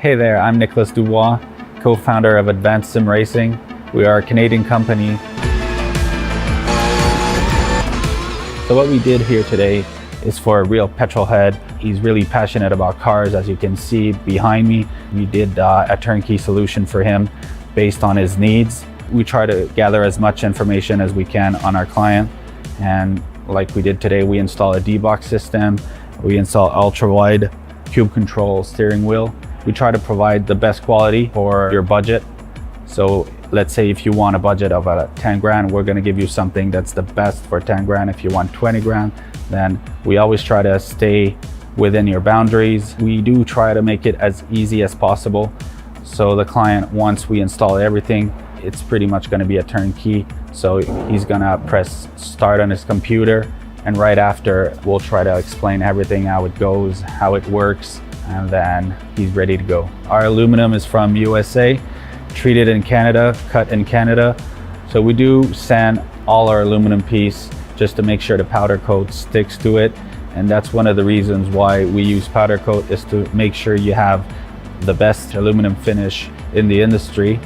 Hey there, I'm Nicholas Dubois, co-founder of Advanced SimRacing. We are a Canadian company. So what we did here today is for a real petrol head. He's really passionate about cars, as you can see behind me. We did a turnkey solution for him based on his needs. We try to gather as much information as we can on our client, and like we did today, we install a D-box system, we install ultra-wide cube control steering wheel. We try to provide the best quality for your budget. So let's say if you want a budget of 10 grand, we're gonna give you something that's the best for 10 grand. If you want 20 grand, then we always try to stay within your boundaries. We do try to make it as easy as possible. So the client, once we install everything, it's pretty much gonna be a turnkey. So he's gonna press start on his computer, and right after, we'll try to explain everything, how it goes, how it works, and then he's ready to go. Our aluminum is from USA, treated in Canada, cut in Canada. So we do sand all our aluminum piece just to make sure the powder coat sticks to it. And that's one of the reasons why we use powder coat, is to make sure you have the best aluminum finish in the industry.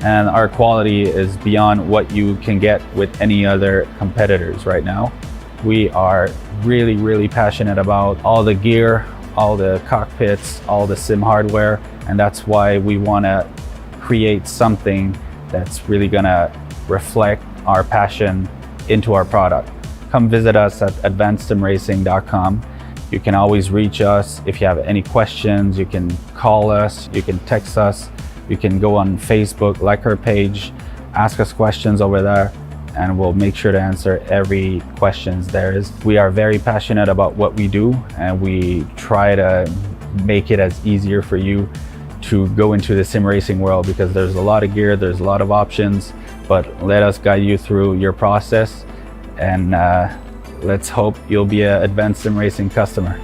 And our quality is beyond what you can get with any other competitors right now. We are really, really passionate about all the gear, all the cockpits, all the sim hardware, and that's why we want to create something that's really going to reflect our passion into our product. Come visit us at advancedsimracing.com. You can always reach us if you have any questions. You can call us, you can text us, you can go on Facebook, like our page, ask us questions over there, and we'll make sure to answer every questions there is. We are very passionate about what we do, and we try to make it as easier for you to go into the sim racing world, because there's a lot of gear, there's a lot of options, but let us guide you through your process, and let's hope you'll be an Advanced Sim Racing customer.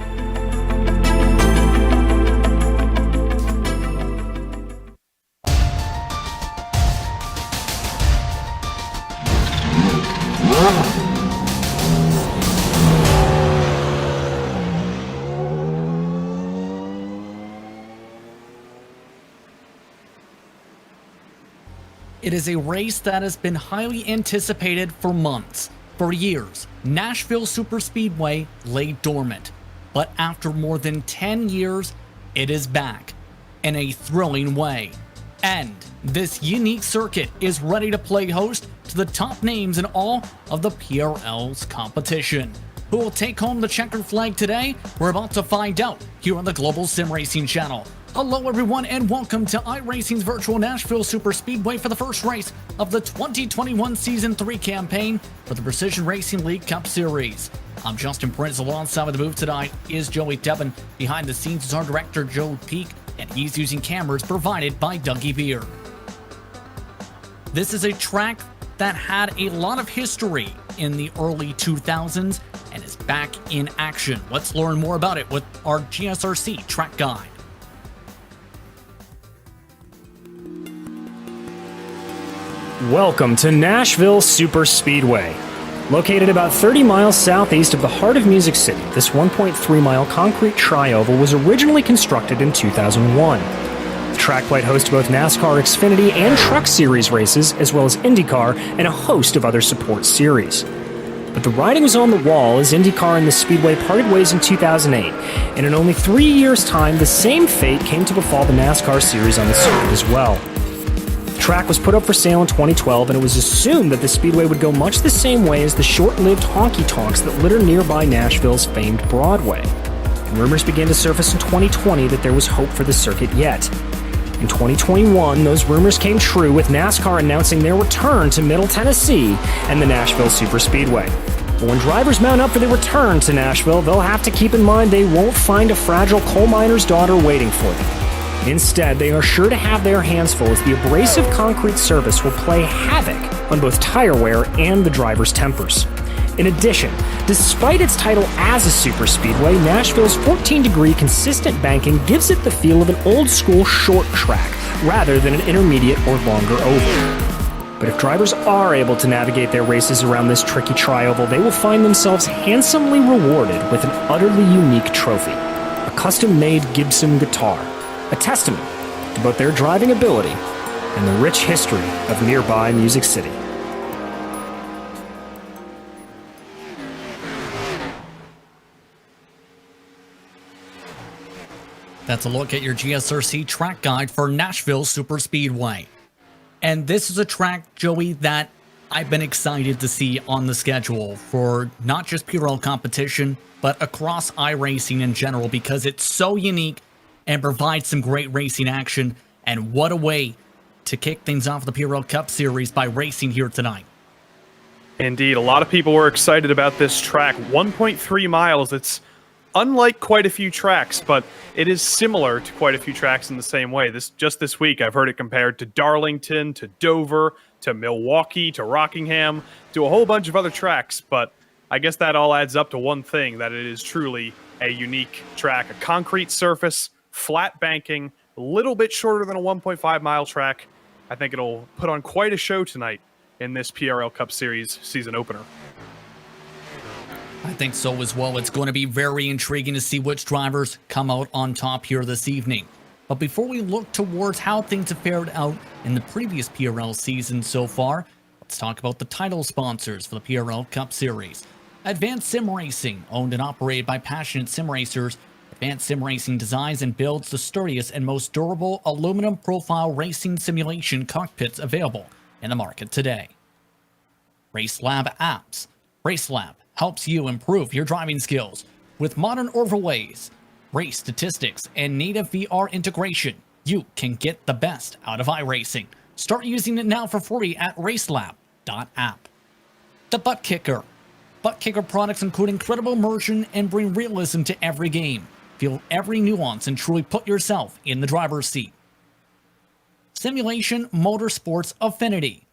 It is a race that has been highly anticipated for months. For years, Nashville Superspeedway lay dormant, but after more than 10 years, it is back in a thrilling way. And this unique circuit is ready to play host to the top names in all of the PRL's competition. Who will take home the checkered flag today? We're about to find out here on the Global Sim Racing channel. Hello everyone, and welcome to iRacing's virtual Nashville Superspeedway for the first race of the 2021 Season 3 campaign for the Precision Racing League Cup Series. I'm Justin Prince. Alongside with the booth tonight is Joey Devin. Behind the scenes is our director Joe Peak, and he's using cameras provided by Dougie Beer. This is a track that had a lot of history in the early 2000s and is back in action. Let's learn more about it with our GSRC track guide. Welcome to Nashville Superspeedway. Located about 30 miles southeast of the heart of Music City, this 1.3-mile concrete tri-oval was originally constructed in 2001. The track played host to both NASCAR Xfinity and Truck Series races, as well as IndyCar and a host of other support series. But the writing was on the wall as IndyCar and the Speedway parted ways in 2008, and in only 3 years' time, the same fate came to befall the NASCAR series on the circuit as well. The track was put up for sale in 2012, and it was assumed that the Speedway would go much the same way as the short-lived honky-tonks that litter nearby Nashville's famed Broadway. And rumors began to surface in 2020 that there was hope for the circuit yet. In 2021, those rumors came true, with NASCAR announcing their return to Middle Tennessee and the Nashville Superspeedway. But when drivers mount up for their return to Nashville, they'll have to keep in mind they won't find a fragile coal miner's daughter waiting for them. Instead, they are sure to have their hands full, as the abrasive concrete surface will play havoc on both tire wear and the driver's tempers. In addition, despite its title as a superspeedway, Nashville's 14-degree consistent banking gives it the feel of an old-school short track rather than an intermediate or longer oval. But if drivers are able to navigate their races around this tricky tri-oval, they will find themselves handsomely rewarded with an utterly unique trophy, a custom-made Gibson guitar, a testament about their driving ability and the rich history of nearby Music City. That's a look at your GSRC track guide for Nashville Superspeedway. And this is a track, Joey, that I've been excited to see on the schedule for not just PRL competition, but across iRacing in general, because it's so unique and provides some great racing action. And what a way to kick things off the PRL Cup Series by racing here tonight. Indeed, a lot of people were excited about this track. 1.3 miles. It's unlike quite a few tracks, but it is similar to quite a few tracks in the same way. Just this week, I've heard it compared to Darlington, to Dover, to Milwaukee, to Rockingham, to a whole bunch of other tracks. But I guess that all adds up to one thing, that it is truly a unique track. A concrete surface, flat banking, a little bit shorter than a 1.5 mile track. I think it'll put on quite a show tonight in this PRL Cup Series season opener. I think so as well. It's going to be very intriguing to see which drivers come out on top here this evening. But before we look towards how things have fared out in the previous PRL season so far, let's talk about the title sponsors for the PRL Cup Series. Advanced SimRacing, owned and operated by passionate SimRacers. Advanced SimRacing designs and builds the sturdiest and most durable aluminum profile racing simulation cockpits available in the market today. RaceLab Apps. RaceLab helps you improve your driving skills with modern overlays, race statistics, and native VR integration. You can get the best out of iRacing. Start using it now for free at RaceLab.app. The ButtKicker. ButtKicker products include incredible immersion and bring realism to every game. Feel every nuance and truly put yourself in the driver's seat. Simulation MotorSports Affinity.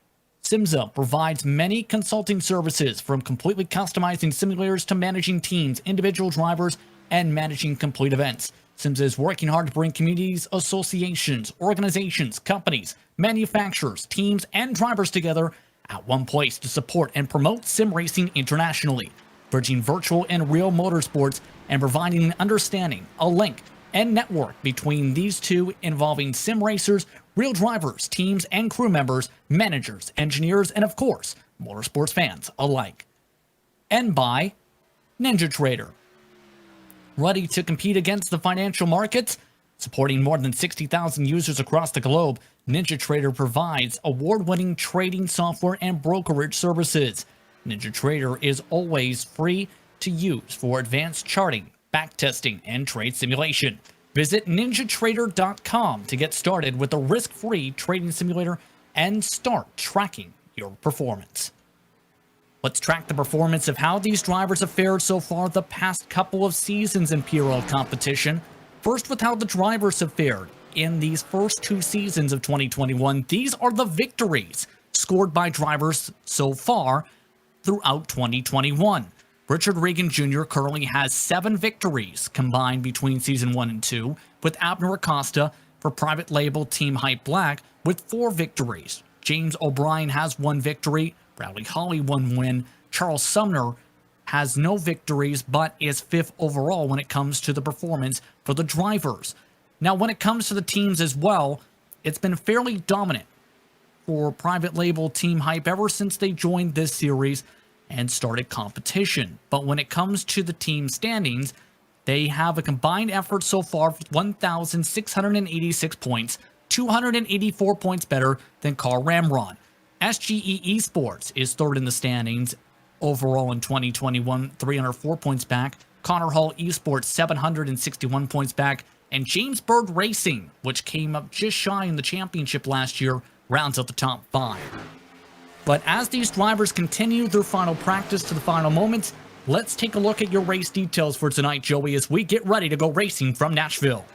SimMSA provides many consulting services, from completely customizing simulators to managing teams, individual drivers, and managing complete events. SimMSA is working hard to bring communities, associations, organizations, companies, manufacturers, teams, and drivers together at one place to support and promote sim racing internationally, bridging virtual and real motorsports and providing an understanding, a link, and network between these two involving sim racers, real drivers, teams and crew members, managers, engineers, and of course, motorsports fans alike. And by NinjaTrader. Ready to compete against the financial markets? Supporting more than 60,000 users across the globe, NinjaTrader provides award-winning trading software and brokerage services. NinjaTrader is always free to use for advanced charting, backtesting, and trade simulation. Visit ninjatrader.com to get started with a risk-free trading simulator and start tracking your performance. Let's track the performance of how these drivers have fared so far the past couple of seasons in PRL competition. First, with how the drivers have fared in these first two seasons of 2021. These are the victories scored by drivers so far throughout 2021. Richard Regan Jr. currently has 7 victories combined between Season 1 and 2, with Abner Acosta for private label Team Hype Black with 4 victories. James O'Brien has 1 victory, Bradley Holly 1 win, Charles Sumner has no victories but is 5th overall when it comes to the performance for the drivers. Now, when it comes to the teams as well, it's been fairly dominant for private label Team Hype ever since they joined this series and started competition. But when it comes to the team standings, they have a combined effort so far of 1,686 points, 284 points better than Carl Ramron. SGE eSports is 3rd in the standings overall in 2021, 304 points back. Connor Hall eSports, 761 points back. And James Bird Racing, which came up just shy in the championship last year, rounds out the top 5. But as these drivers continue their final practice to the final moments, let's take a look at your race details for tonight, Joey, as we get ready to go racing from Nashville.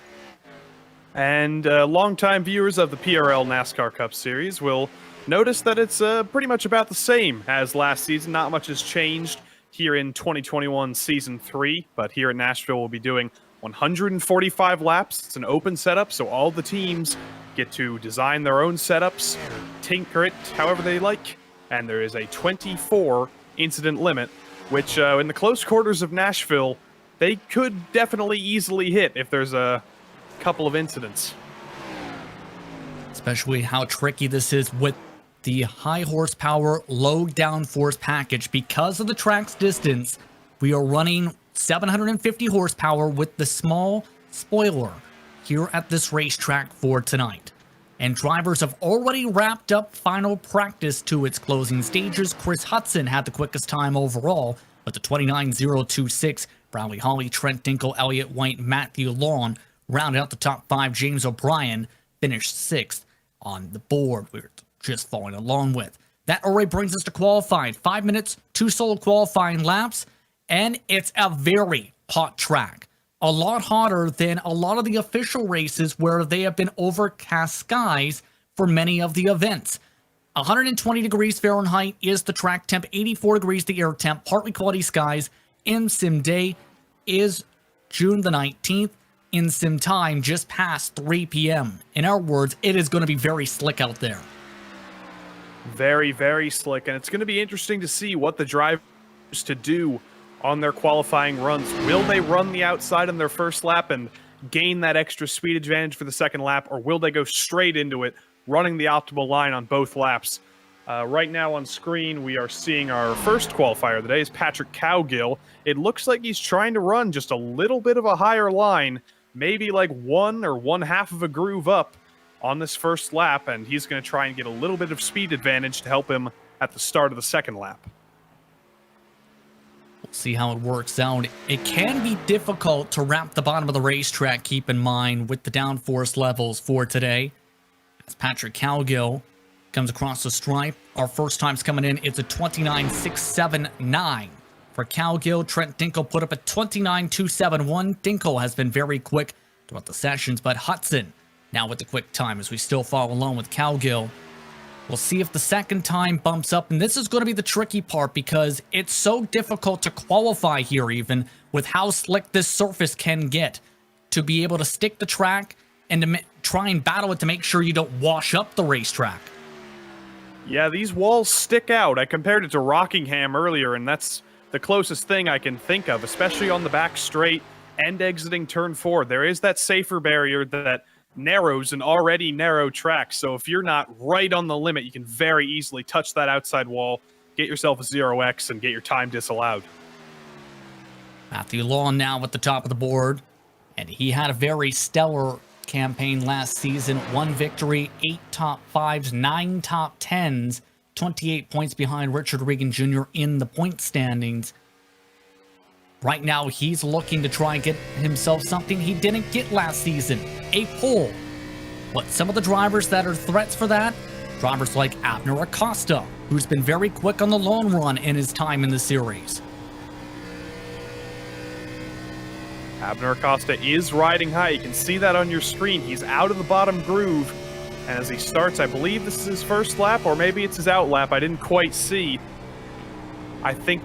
And longtime viewers of the PRL NASCAR Cup Series will notice that it's pretty much about the same as last season. Not much has changed here in 2021 Season 3, but here at Nashville we'll be doing 145 laps. It's an open setup, so all the teams get to design their own setups, tinker it however they like, and there is a 24 incident limit, which in the close quarters of Nashville, they could definitely easily hit if there's a couple of incidents. especially how tricky this is with the high horsepower, low downforce package. Because of the track's distance, we are running 750 horsepower with the small spoiler here at this racetrack for tonight. And drivers have already wrapped up final practice to its closing stages. Chris Hudson had the quickest time overall with the 29.026. Bradley Hawley, Trent Dinkle, Elliott White, Matthew Lawn rounded out the top 5. James O'Brien finished 6th on the board. We're just following along with. That already brings us to qualifying. 5 minutes, 2 solo qualifying laps, and it's a very hot track. A lot hotter than a lot of the official races where they have been overcast skies for many of the events. 120 degrees Fahrenheit is the track temp, 84 degrees the air temp, partly cloudy skies. In sim day is June the 19th. In sim time, just past 3 p.m. In our words, it is going to be very slick out there. Very, very slick, and it's going to be interesting to see what the drivers to do on their qualifying runs. Will they run the outside on their first lap and gain that extra speed advantage for the second lap, or will they go straight into it, running the optimal line on both laps? Right now on screen, we are seeing our first qualifier of the day is Patrick Cowgill. It looks like he's trying to run just a little bit of a higher line, maybe like 1 or 1/2 of a groove up on this first lap, and he's going to try and get a little bit of speed advantage to help him at the start of the second lap. We'll see how it works out. It can be difficult to wrap the bottom of the racetrack, keep in mind, with the downforce levels for today. As Patrick Cowgill comes across the stripe, our first time's coming in, it's a 29.679. For Cowgill, Trent Dinkle put up a 29.271. Dinkle has been very quick throughout the sessions, but Hudson now with the quick time as we still follow along with Cowgill. We'll see if the second time bumps up, and this is going to be the tricky part because it's so difficult to qualify here, even with how slick this surface can get, to be able to stick the track and to try and battle it to make sure you don't wash up the racetrack. Yeah, these walls stick out. I compared it to Rockingham earlier, and that's the closest thing I can think of, especially on the back straight and exiting turn 4. There is that safer barrier that narrows an already narrow track, so if you're not right on the limit, you can very easily touch that outside wall, get yourself a 0x, and get your time disallowed. Matthew Lawn now at the top of the board, and he had a very stellar campaign last season. 1 victory, 8 top 5s, 9 top 10s, 28 points behind Richard Regan Jr. in the point standings. Right now, he's looking to try and get himself something he didn't get last season, a pole. But some of the drivers that are threats for that, drivers like Abner Acosta, who's been very quick on the long run in his time in the series. Abner Acosta is riding high. You can see that on your screen. He's out of the bottom groove. And as he starts, I believe this is his first lap, or maybe it's his out lap. I didn't quite see. I think,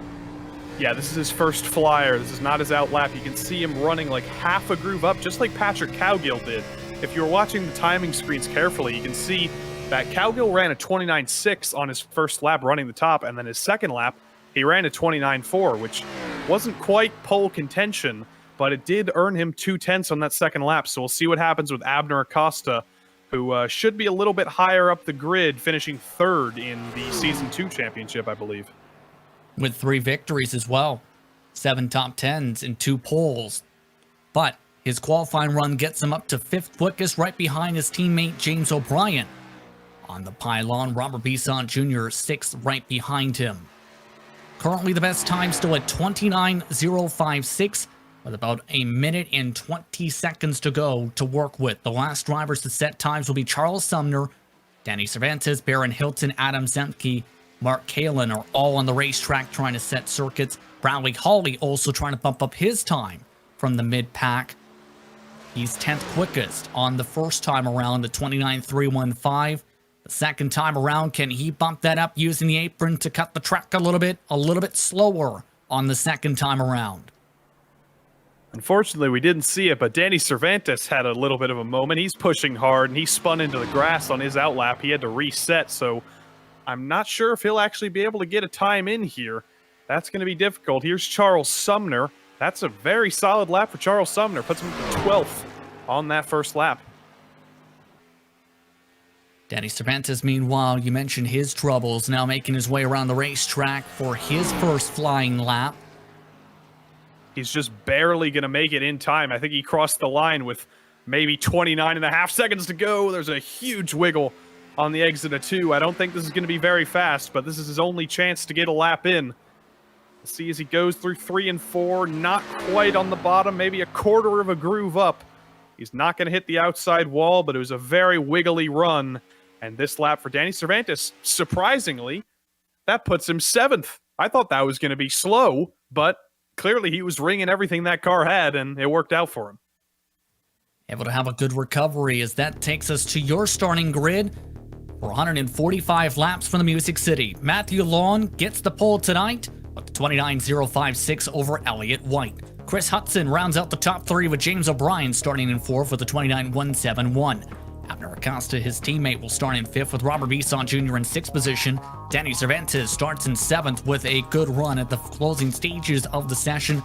yeah, this is his first flyer. This is not his out lap. You can see him running like half a groove up, just like Patrick Cowgill did. If you were watching the timing screens carefully, you can see that Cowgill ran a 29.6 on his first lap running the top, and then his second lap, he ran a 29.4, which wasn't quite pole contention, but it did earn him 2/10 on that second lap. So we'll see what happens with Abner Acosta, who should be a little bit higher up the grid, finishing 3rd in the Season 2 championship, I believe. With 3 victories as well, 7 top 10s and 2 poles. But his qualifying run gets him up to 5th quickest, right behind his teammate James O'Brien. On the pylon, Robert Bisson Jr. 6th right behind him. Currently the best time still at 29.056, with about a minute and 20 seconds to go to work with. The last drivers to set times will be Charles Sumner, Danny Cervantes, Baron Hilton, Adam Zemke, Mark Kalin are all on the racetrack trying to set circuits. Bradley Hawley also trying to bump up his time from the mid-pack. He's 10th quickest on the first time around, the 29.315. The second time around, can he bump that up using the apron to cut the track a little bit slower on the second time around? Unfortunately, we didn't see it, but Danny Cervantes had a little bit of a moment. He's pushing hard, and he spun into the grass on his outlap. He had to reset, so I'm not sure if he'll actually be able to get a time in here. That's going to be difficult. Here's Charles Sumner. That's a very solid lap for Charles Sumner. Puts him to 12th on that first lap. Danny Cervantes, meanwhile, you mentioned his troubles, now making his way around the racetrack for his first flying lap. He's just barely going to make it in time. I think he crossed the line with maybe 29.5 seconds to go. There's a huge wiggle on the exit of 2. I don't think this is going to be very fast, but this is his only chance to get a lap in. We'll see as he goes through 3 and 4, not quite on the bottom, maybe a quarter of a groove up. He's not going to hit the outside wall, but it was a very wiggly run. And this lap for Danny Cervantes, surprisingly, that puts him 7th. I thought that was going to be slow, but clearly he was ringing everything that car had, and it worked out for him. Able to have a good recovery as that takes us to your starting grid for 145 laps from the Music City. Matthew Long gets the pole tonight with the 29.056 over Elliott White. Chris Hudson rounds out the top 3 with James O'Brien starting in 4th with the 29.171. Abner Acosta, his teammate, will start in 5th with Robert Bisson Jr. in 6th position. Danny Cervantes starts in 7th with a good run at the closing stages of the session,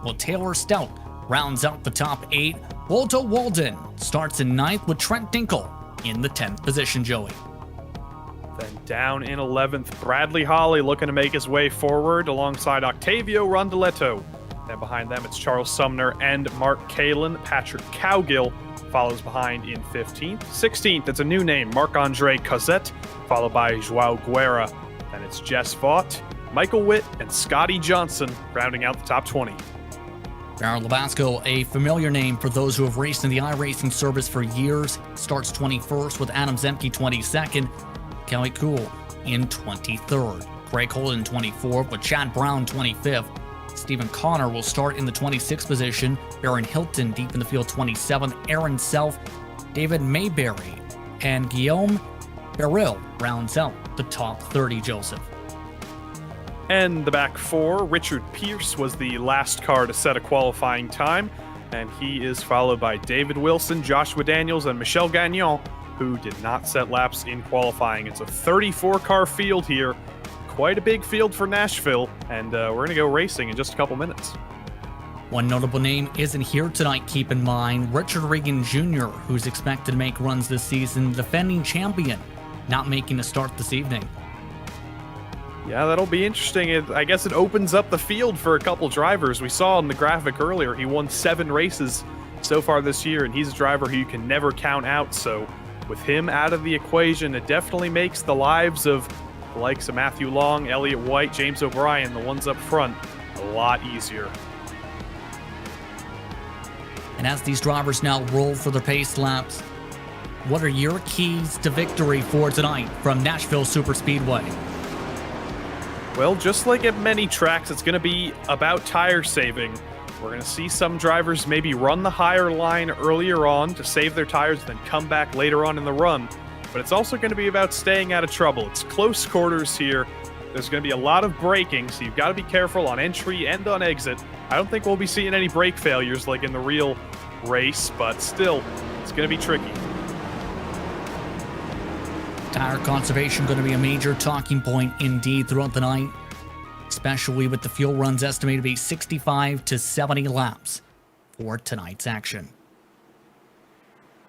while Taylor Stout rounds out the top 8. Waldo Walden starts in 9th with Trent Dinkle in the 10th position, Joey. Then down in 11th, Bradley Holly looking to make his way forward alongside Octavio Rondeletto. Then behind them, it's Charles Sumner and Mark Kalin. Patrick Cowgill follows behind in 15th. 16th, it's a new name, Marc-Andre Cosette, followed by Joao Guerra. Then it's Jess Vaught, Michael Witt, and Scotty Johnson rounding out the top 20. Darryl Labasco, a familiar name for those who have raced in the iRacing service for years, starts 21st with Adam Zemke 22nd, Kelly Kuhl in 23rd, Craig Holden 24th with Chad Brown 25th. Stephen Connor will start in the 26th position. Baron Hilton deep in the field 27th. Aaron Self, David Mayberry, and Guillaume Beryl rounds out the top 30, Joseph. And the back 4, Richard Pierce was the last car to set a qualifying time, and he is followed by David Wilson, Joshua Daniels, and Michel Gagnon, who did not set laps in qualifying. It's a 34-car field here. Quite a big field for Nashville, and we're going to go racing in just a couple minutes. One notable name isn't here tonight, keep in mind. Richard Regan Jr., who's expected to make runs this season, defending champion, not making a start this evening. Yeah, that'll be interesting. I guess it opens up the field for a couple drivers. We saw in the graphic earlier, he won 7 races so far this year, and he's a driver who you can never count out. So with him out of the equation, it definitely makes the lives of the likes of Matthew Long, Elliott White, James O'Brien, the ones up front, a lot easier. And as these drivers now roll for their pace laps, what are your keys to victory for tonight from Nashville Superspeedway? Well, just like at many tracks, it's going to be about tire saving. We're going to see some drivers maybe run the higher line earlier on to save their tires, then come back later on in the run. But it's also going to be about staying out of trouble. It's close quarters here. There's going to be a lot of braking, so you've got to be careful on entry and on exit. I don't think we'll be seeing any brake failures like in the real race, but still, it's going to be tricky. Tire conservation going to be a major talking point indeed throughout the night, especially with the fuel runs estimated to be 65 to 70 laps for tonight's action.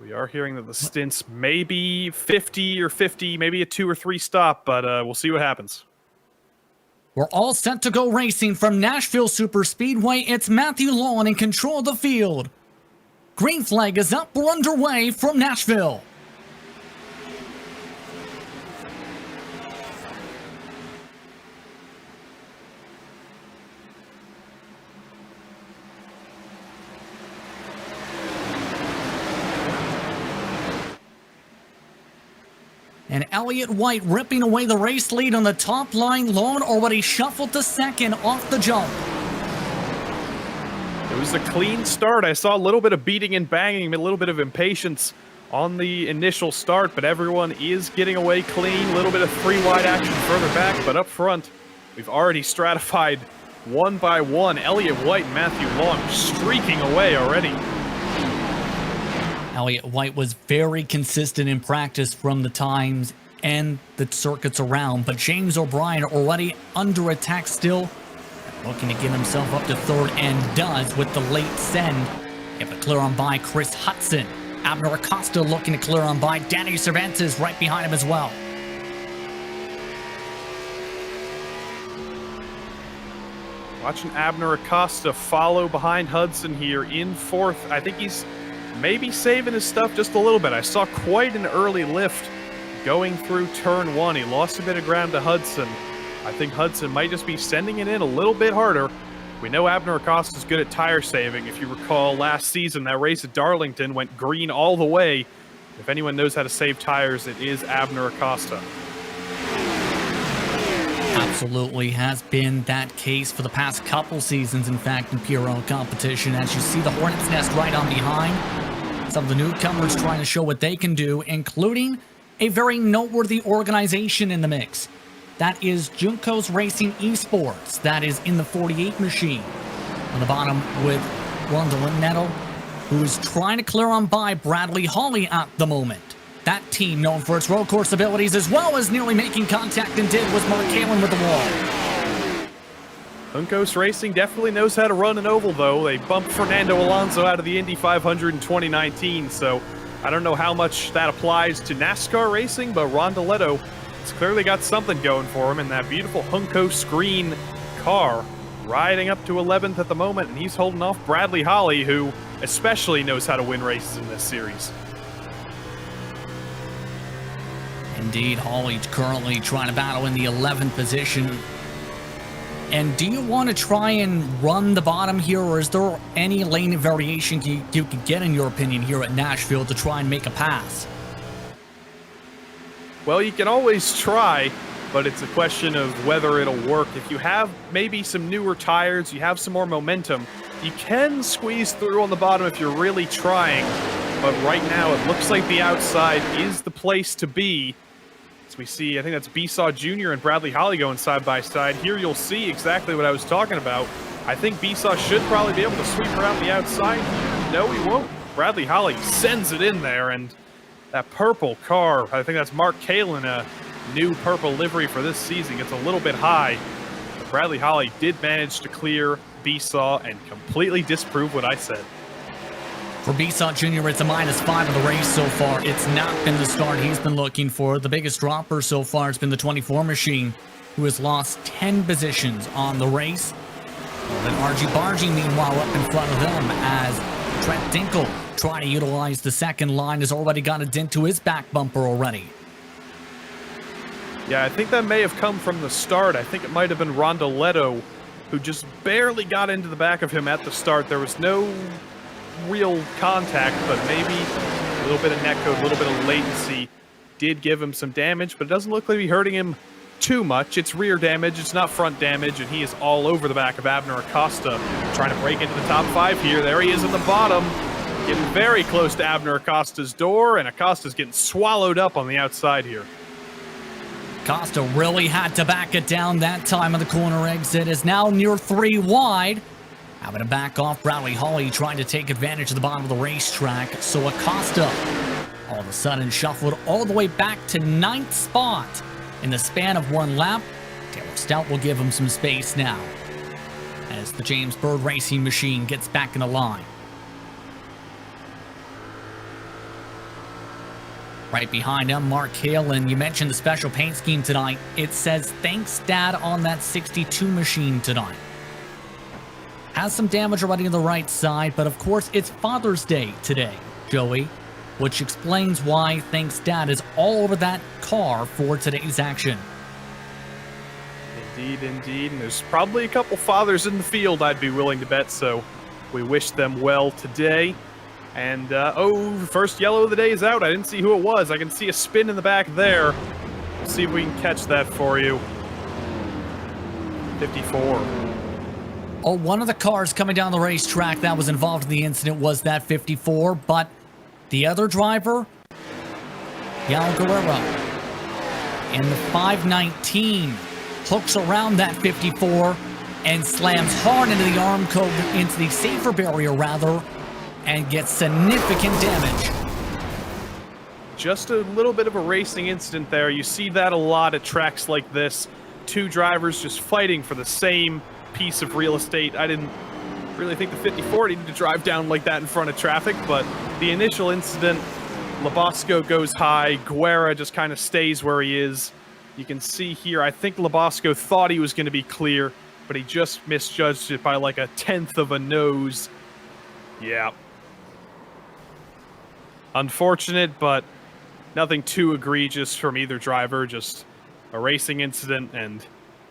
We are hearing that the stints may be 50 or 50, maybe a 2 or 3 stop, but we'll see what happens. We're all set to go racing from Nashville Superspeedway. It's Matthew Lawn in control of the field. Green flag is up. We're underway from Nashville. And Elliott White ripping away the race lead on the top line. Lawn already shuffled to second off the jump. It was a clean start. I saw a little bit of beating and banging, a little bit of impatience on the initial start, but everyone is getting away clean. A little bit of 3-wide action further back, but up front, we've already stratified one by one. Elliott White and Matthew Long streaking away already. Elliott White was very consistent in practice from the times and the circuits around, but James O'Brien already under attack still, looking to get himself up to third, and does with the late send. Able to clear on by Chris Hudson Abner Acosta looking to clear on by. Danny Cervantes right behind him as well. Watching Abner Acosta follow behind Hudson here in fourth. I think he's maybe saving his stuff just a little bit. I saw quite an early lift going through turn one. He lost a bit of ground to Hudson. I think Hudson might just be sending it in a little bit harder. We know Abner Acosta is good at tire saving. If you recall last season, that race at Darlington went green all the way. If anyone knows how to save tires, it is Abner Acosta. Absolutely has been that case for the past couple seasons, in fact, in PRL competition. As you see the Hornet's Nest right on behind. Some of the newcomers trying to show what they can do, including a very noteworthy organization in the mix. That is Juncos Racing eSports. That is in the 48 machine. On the bottom with Ronda Nettle, who is trying to clear on by Bradley Hawley at the moment. That team, known for its road course abilities as well as nearly making contact and did, was Mark Kalin with the wall. Juncos Racing definitely knows how to run an oval, though. They bumped Fernando Alonso out of the Indy 500 in 2019, so I don't know how much that applies to NASCAR racing, but Rondaletto has clearly got something going for him in that beautiful Juncos green car, riding up to 11th at the moment, and he's holding off Bradley Hawley, who especially knows how to win races in this series. Indeed, Hawley currently trying to battle in the 11th position. And do you want to try and run the bottom here, or is there any lane variation you could get, in your opinion, here at Nashville to try and make a pass? Well, you can always try, but it's a question of whether it'll work. If you have maybe some newer tires, you have some more momentum, you can squeeze through on the bottom if you're really trying. But right now, it looks like the outside is the place to be. As we see, I think that's Besaw Jr. and Bradley Hawley going side by side. Here you'll see exactly what I was talking about. I think Besaw should probably be able to sweep around the outside. No, he won't. Bradley Hawley sends it in there, and that purple car, I think that's Mark Kalin, a new purple livery for this season, gets a little bit high. But Bradley Hawley did manage to clear Besaw and completely disprove what I said. For Besaw Jr., it's a -5 of the race so far. It's not been the start he's been looking for. The biggest dropper so far has been the 24 machine, who has lost 10 positions on the race. And RG Bargy, meanwhile, up in front of them as Trent Dinkle, trying to utilize the second line, has already got a dent to his back bumper already. Yeah, I think that may have come from the start. I think it might have been Rondaletto who just barely got into the back of him at the start. There was no real contact, but maybe a little bit of netcode, a little bit of latency did give him some damage, but it doesn't look like he's hurting him too much. It's rear damage, it's not front damage, and he is all over the back of Abner Acosta, trying to break into the top 5 here. There he is in the bottom, getting very close to Abner Acosta's door, and Acosta's getting swallowed up on the outside here. Acosta really had to back it down that time on the corner exit, is now near 3 wide. Having to back off Bradley Hawley, trying to take advantage of the bottom of the racetrack. So Acosta, all of a sudden, shuffled all the way back to 9th spot in the span of 1 lap. Taylor Stout will give him some space now, as the James Bird Racing machine gets back in the line. Right behind him, Mark Kalin. You mentioned the special paint scheme tonight. It says, "Thanks, Dad," on that 62 machine tonight. Has some damage already on the right side, but of course it's Father's Day today, Joey, which explains why Thanks Dad is all over that car for today's action. Indeed, indeed, and there's probably a couple fathers in the field, I'd be willing to bet, so we wish them well today. And, first yellow of the day is out. I didn't see who it was. I can see a spin in the back there. Let's see if we can catch that for you. 54. Oh, one of the cars coming down the racetrack that was involved in the incident was that 54, but the other driver, Yao Guerrero, in the 519, hooks around that 54 and slams hard into the arm code, into the safer barrier rather, and gets significant damage. Just a little bit of a racing incident there. You see that a lot at tracks like this. Two drivers just fighting for the same piece of real estate. I didn't really think the 54 needed to drive down like that in front of traffic, but the initial incident, Labasco goes high, Guerra just kind of stays where he is. You can see here, I think Labasco thought he was going to be clear, but he just misjudged it by like a tenth of a nose. Yeah. Unfortunate, but nothing too egregious from either driver, just a racing incident, and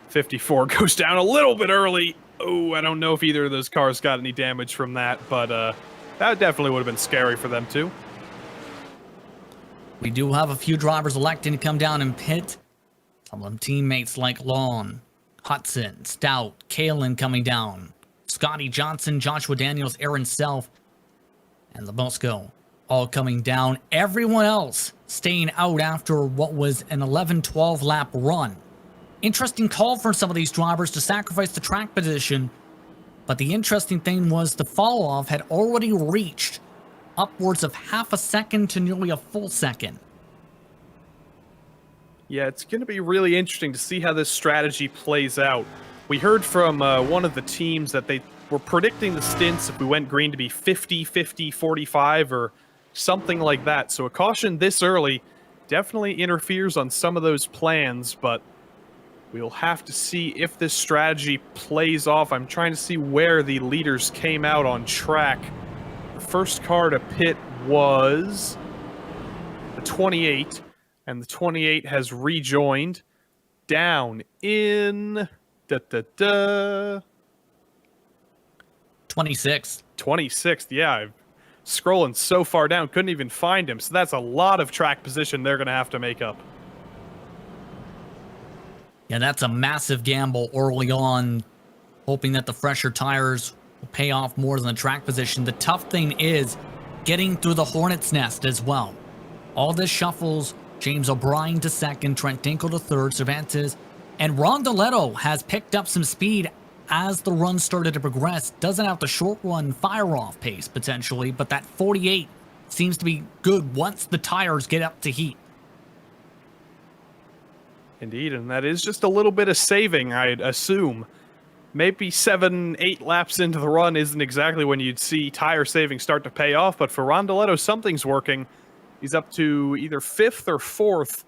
54 goes down a little bit early. Oh, I don't know if either of those cars got any damage from that, but that definitely would have been scary for them too. We do have a few drivers electing to come down and pit. Some of them teammates like Lon, Hudson, Stout, Kalen coming down. Scotty Johnson, Joshua Daniels, Aaron Self, and Labasco all coming down. Everyone else staying out after what was an 11-12 lap run. Interesting call for some of these drivers to sacrifice the track position, but the interesting thing was the fall off had already reached upwards of half a second to nearly a full second. Yeah, it's going to be really interesting to see how this strategy plays out. We heard from one of the teams that they were predicting the stints, if we went green, to be 50, 50, 45, or something like that. So a caution this early definitely interferes on some of those plans, but we'll have to see if this strategy plays off. I'm trying to see where the leaders came out on track. The first car to pit was the 28, and the 28 has rejoined down in 26th. 26th, yeah. I'm scrolling so far down, couldn't even find him. So that's a lot of track position they're going to have to make up. Yeah, that's a massive gamble early on, hoping that the fresher tires will pay off more than the track position. The tough thing is getting through the Hornet's Nest as well. All this shuffles James O'Brien to second, Trent Dinkle to third, Cervantes, and Rondoletto has picked up some speed as the run started to progress. Doesn't have the short run fire-off pace, potentially, but that 48 seems to be good once the tires get up to heat. Indeed, and that is just a little bit of saving, I'd assume. Maybe 7-8 laps into the run isn't exactly when you'd see tire saving start to pay off, but for Rondoletto, something's working. He's up to either 5th or 4th,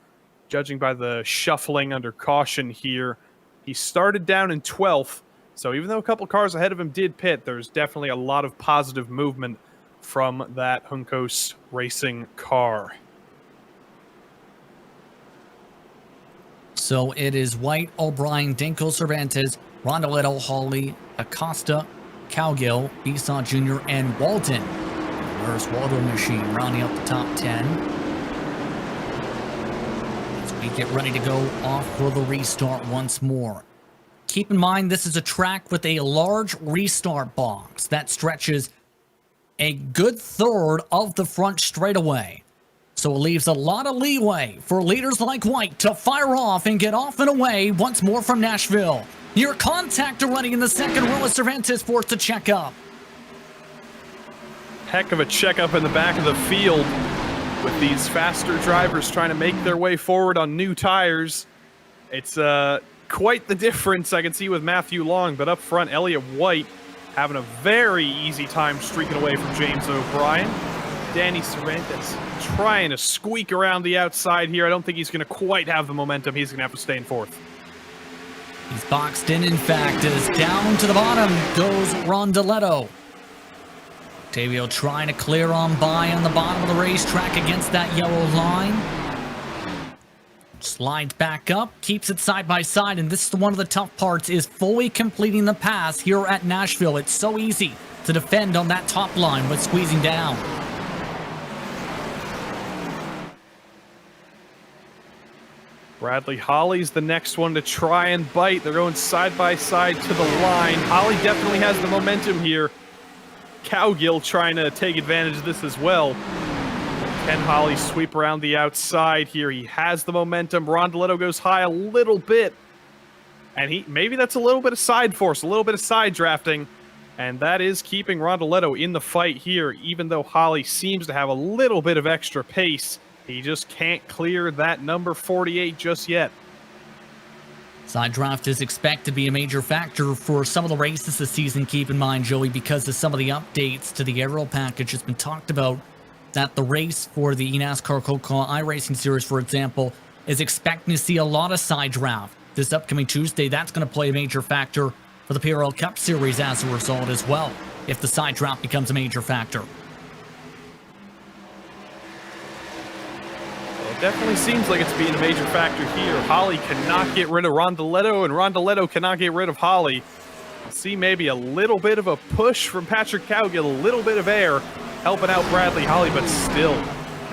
judging by the shuffling under caution here. He started down in 12th, so even though a couple cars ahead of him did pit, there's definitely a lot of positive movement from that Juncos Racing car. So it is White, O'Brien, Dinkle, Cervantes, Rondoletto, Hawley, Acosta, Cowgill, Besant Jr., and Walton. Where's Waldo Machine rounding out the top 10? As we get ready to go off for the restart once more. Keep in mind, this is a track with a large restart box that stretches a good third of the front straightaway. So it leaves a lot of leeway for leaders like White to fire off and get off and away once more from Nashville. Your contact already in the second row of Cervantes forced to check up. Heck of a checkup in the back of the field with these faster drivers trying to make their way forward on new tires. It's quite the difference I can see with Matthew Long, but up front, Elliott White having a very easy time streaking away from James O'Brien. Danny Cervantes trying to squeak around the outside here. I don't think he's going to quite have the momentum. He's going to have to stay in 4th. He's boxed in fact, as down to the bottom goes Rondoletto. Octavio trying to clear on by on the bottom of the racetrack against that yellow line. Slides back up, keeps it side by side, and this is one of the tough parts, is fully completing the pass here at Nashville. It's so easy to defend on that top line with squeezing down. Bradley Holly's the next one to try and bite. They're going side by side to the line. Holly definitely has the momentum here. Cowgill trying to take advantage of this as well. Can Holly sweep around the outside here? He has the momentum. Rondoletto goes high a little bit. And maybe that's a little bit of side force, a little bit of side drafting. And that is keeping Rondoletto in the fight here, even though Holly seems to have a little bit of extra pace. He just can't clear that number 48 just yet. Side draft is expected to be a major factor for some of the races this season, keep in mind, Joey, because of some of the updates to the aerial package has been talked about, that the race for the NASCAR Coca-Cola iRacing Series, for example, is expecting to see a lot of side draft. This upcoming Tuesday, that's going to play a major factor for the PRL Cup Series as a result as well, if the side draft becomes a major factor. It definitely seems like it's being a major factor here. Holly cannot get rid of Rondoletto, and Rondoletto cannot get rid of Holly. I'll see maybe a little bit of a push from Patrick Cowgill, a little bit of air helping out Bradley Holly, but still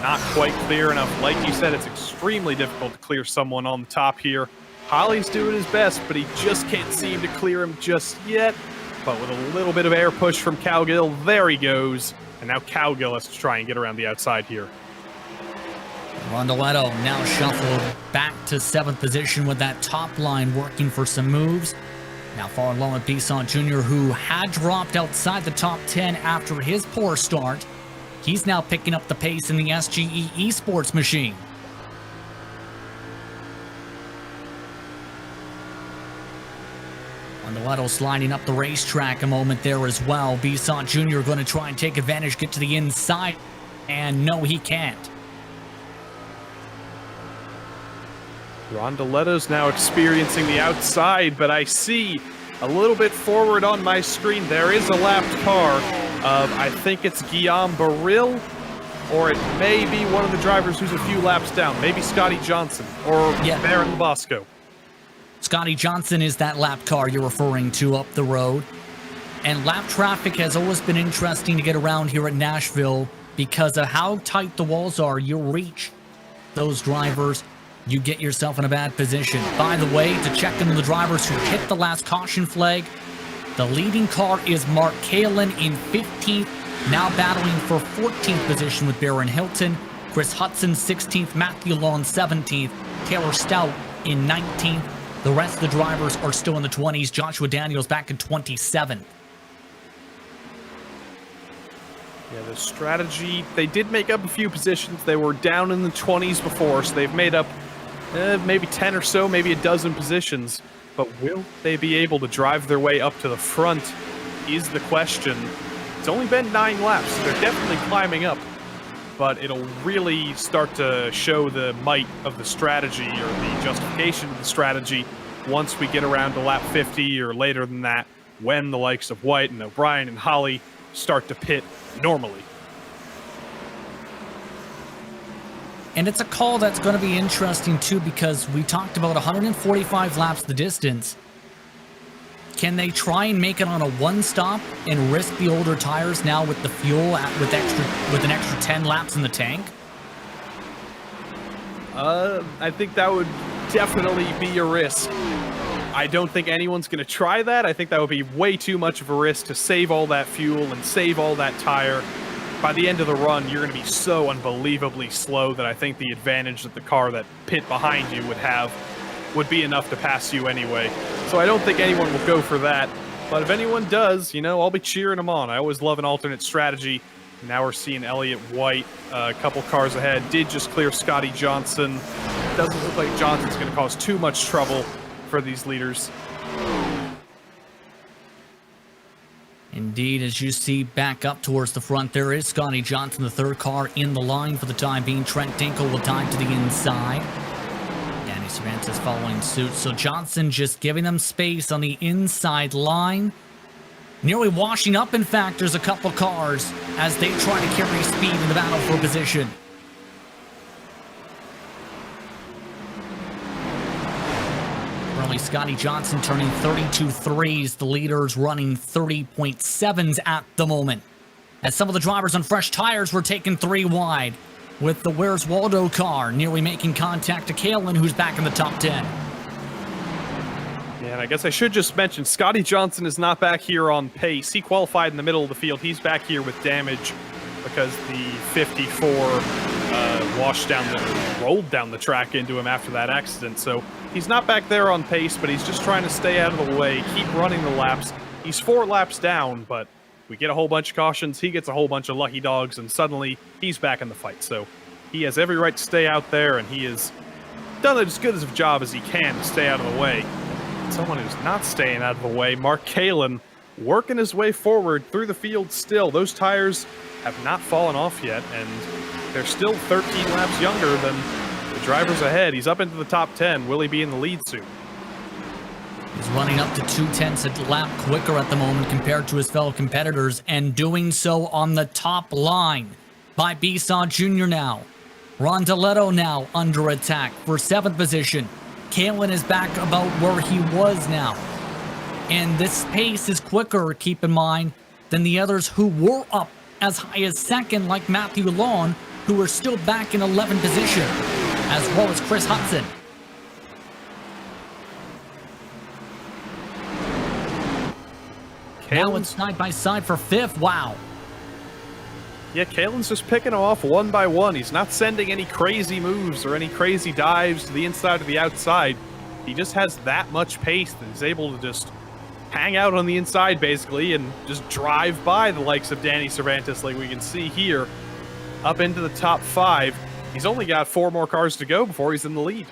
not quite clear enough. Like you said, it's extremely difficult to clear someone on the top here. Holly's doing his best, but he just can't seem to clear him just yet. But with a little bit of air push from Cowgill, there he goes. And now Cowgill has to try and get around the outside here. Rondoletto now shuffled back to 7th position with that top line working for some moves. Now far along with Bisson Jr., who had dropped outside the top 10 after his poor start. He's now picking up the pace in the SGE eSports machine. Rondoletto sliding up the racetrack a moment there as well. Bisson Jr. going to try and take advantage, get to the inside, and no, he can't. Rondoletto's now experiencing the outside, but I see a little bit forward on my screen. There is a lapped car. I think it's Guillaume Baril, or it may be one of the drivers who's a few laps down. Maybe Scotty Johnson or Baron Bosco. Scotty Johnson is that lap car you're referring to up the road. And lap traffic has always been interesting to get around here at Nashville because of how tight the walls are. You reach those drivers, you get yourself in a bad position. By the way, to check into the drivers who hit the last caution flag, the leading car is Mark Kalin in 15th, now battling for 14th position with Baron Hilton. Chris Hudson 16th, Matthew Long 17th, Taylor Stout in 19th. The rest of the drivers are still in the 20s. Joshua Daniels back in 27th. Yeah, the strategy, they did make up a few positions. They were down in the 20s before, so they've made up maybe 10 or so, maybe a dozen positions. But will they be able to drive their way up to the front is the question. It's only been 9 laps, so they're definitely climbing up. But it'll really start to show the might of the strategy or the justification of the strategy once we get around to lap 50 or later than that, when the likes of White and O'Brien and Holly start to pit normally. And it's a call that's going to be interesting too, because we talked about 145 laps the distance. Can they try and make it on a one stop and risk the older tires now with the fuel with an extra 10 laps in the tank? I think that would definitely be a risk. I don't think anyone's going to try that. I think that would be way too much of a risk to save all that fuel and save all that tire. By the end of the run, you're going to be so unbelievably slow that I think the advantage that the car that pit behind you would have would be enough to pass you anyway. So I don't think anyone will go for that. But if anyone does, you know, I'll be cheering them on. I always love an alternate strategy. Now we're seeing Elliott White a couple cars ahead. Did just clear Scotty Johnson. Doesn't look like Johnson's going to cause too much trouble for these leaders. Indeed, as you see back up towards the front, there is Scotty Johnson, the third car in the line for the time being. Trent Dinkle will dive to the inside. Danny Cervantes following suit. So Johnson just giving them space on the inside line. Nearly washing up, in fact, there's a couple cars as they try to carry speed in the battle for position. Currently, Scotty Johnson turning 32 threes. The leaders running 30.7s at the moment. As some of the drivers on fresh tires were taken 3 wide, with the Where's Waldo car nearly making contact to Kalin, who's back in the top 10. Yeah, and I guess I should just mention, Scotty Johnson is not back here on pace. He qualified in the middle of the field. He's back here with damage because the 54 rolled down the track into him after that accident. So he's not back there on pace, but he's just trying to stay out of the way, keep running the laps. He's 4 laps down, but we get a whole bunch of cautions. He gets a whole bunch of lucky dogs, and suddenly he's back in the fight. So he has every right to stay out there, and he has done as good as a job as he can to stay out of the way. someone who's not staying out of the way, Mark Kalin, working his way forward through the field still. Those tires have not fallen off yet, and they're still 13 laps younger than the drivers ahead. He's up into the top 10. Will he be in the lead soon? He's running up to 2/10 a lap quicker at the moment compared to his fellow competitors, and doing so on the top line by Bisson Jr. now. Rondaletto now under attack for 7th position. Kalin is back about where he was now. And this pace is quicker, keep in mind, than the others who were up as high as 2nd, like Matthew Lawn, who are still back in 11th position, as well as Chris Hudson. Now it's side by side for 5th. Wow. Yeah, Kalen's just picking them off one by one. He's not sending any crazy moves or any crazy dives to the inside or the outside. He just has that much pace that he's able to just hang out on the inside, basically, and just drive by the likes of Danny Cervantes, like we can see here, up into the top 5. He's only got 4 more cars to go before he's in the lead.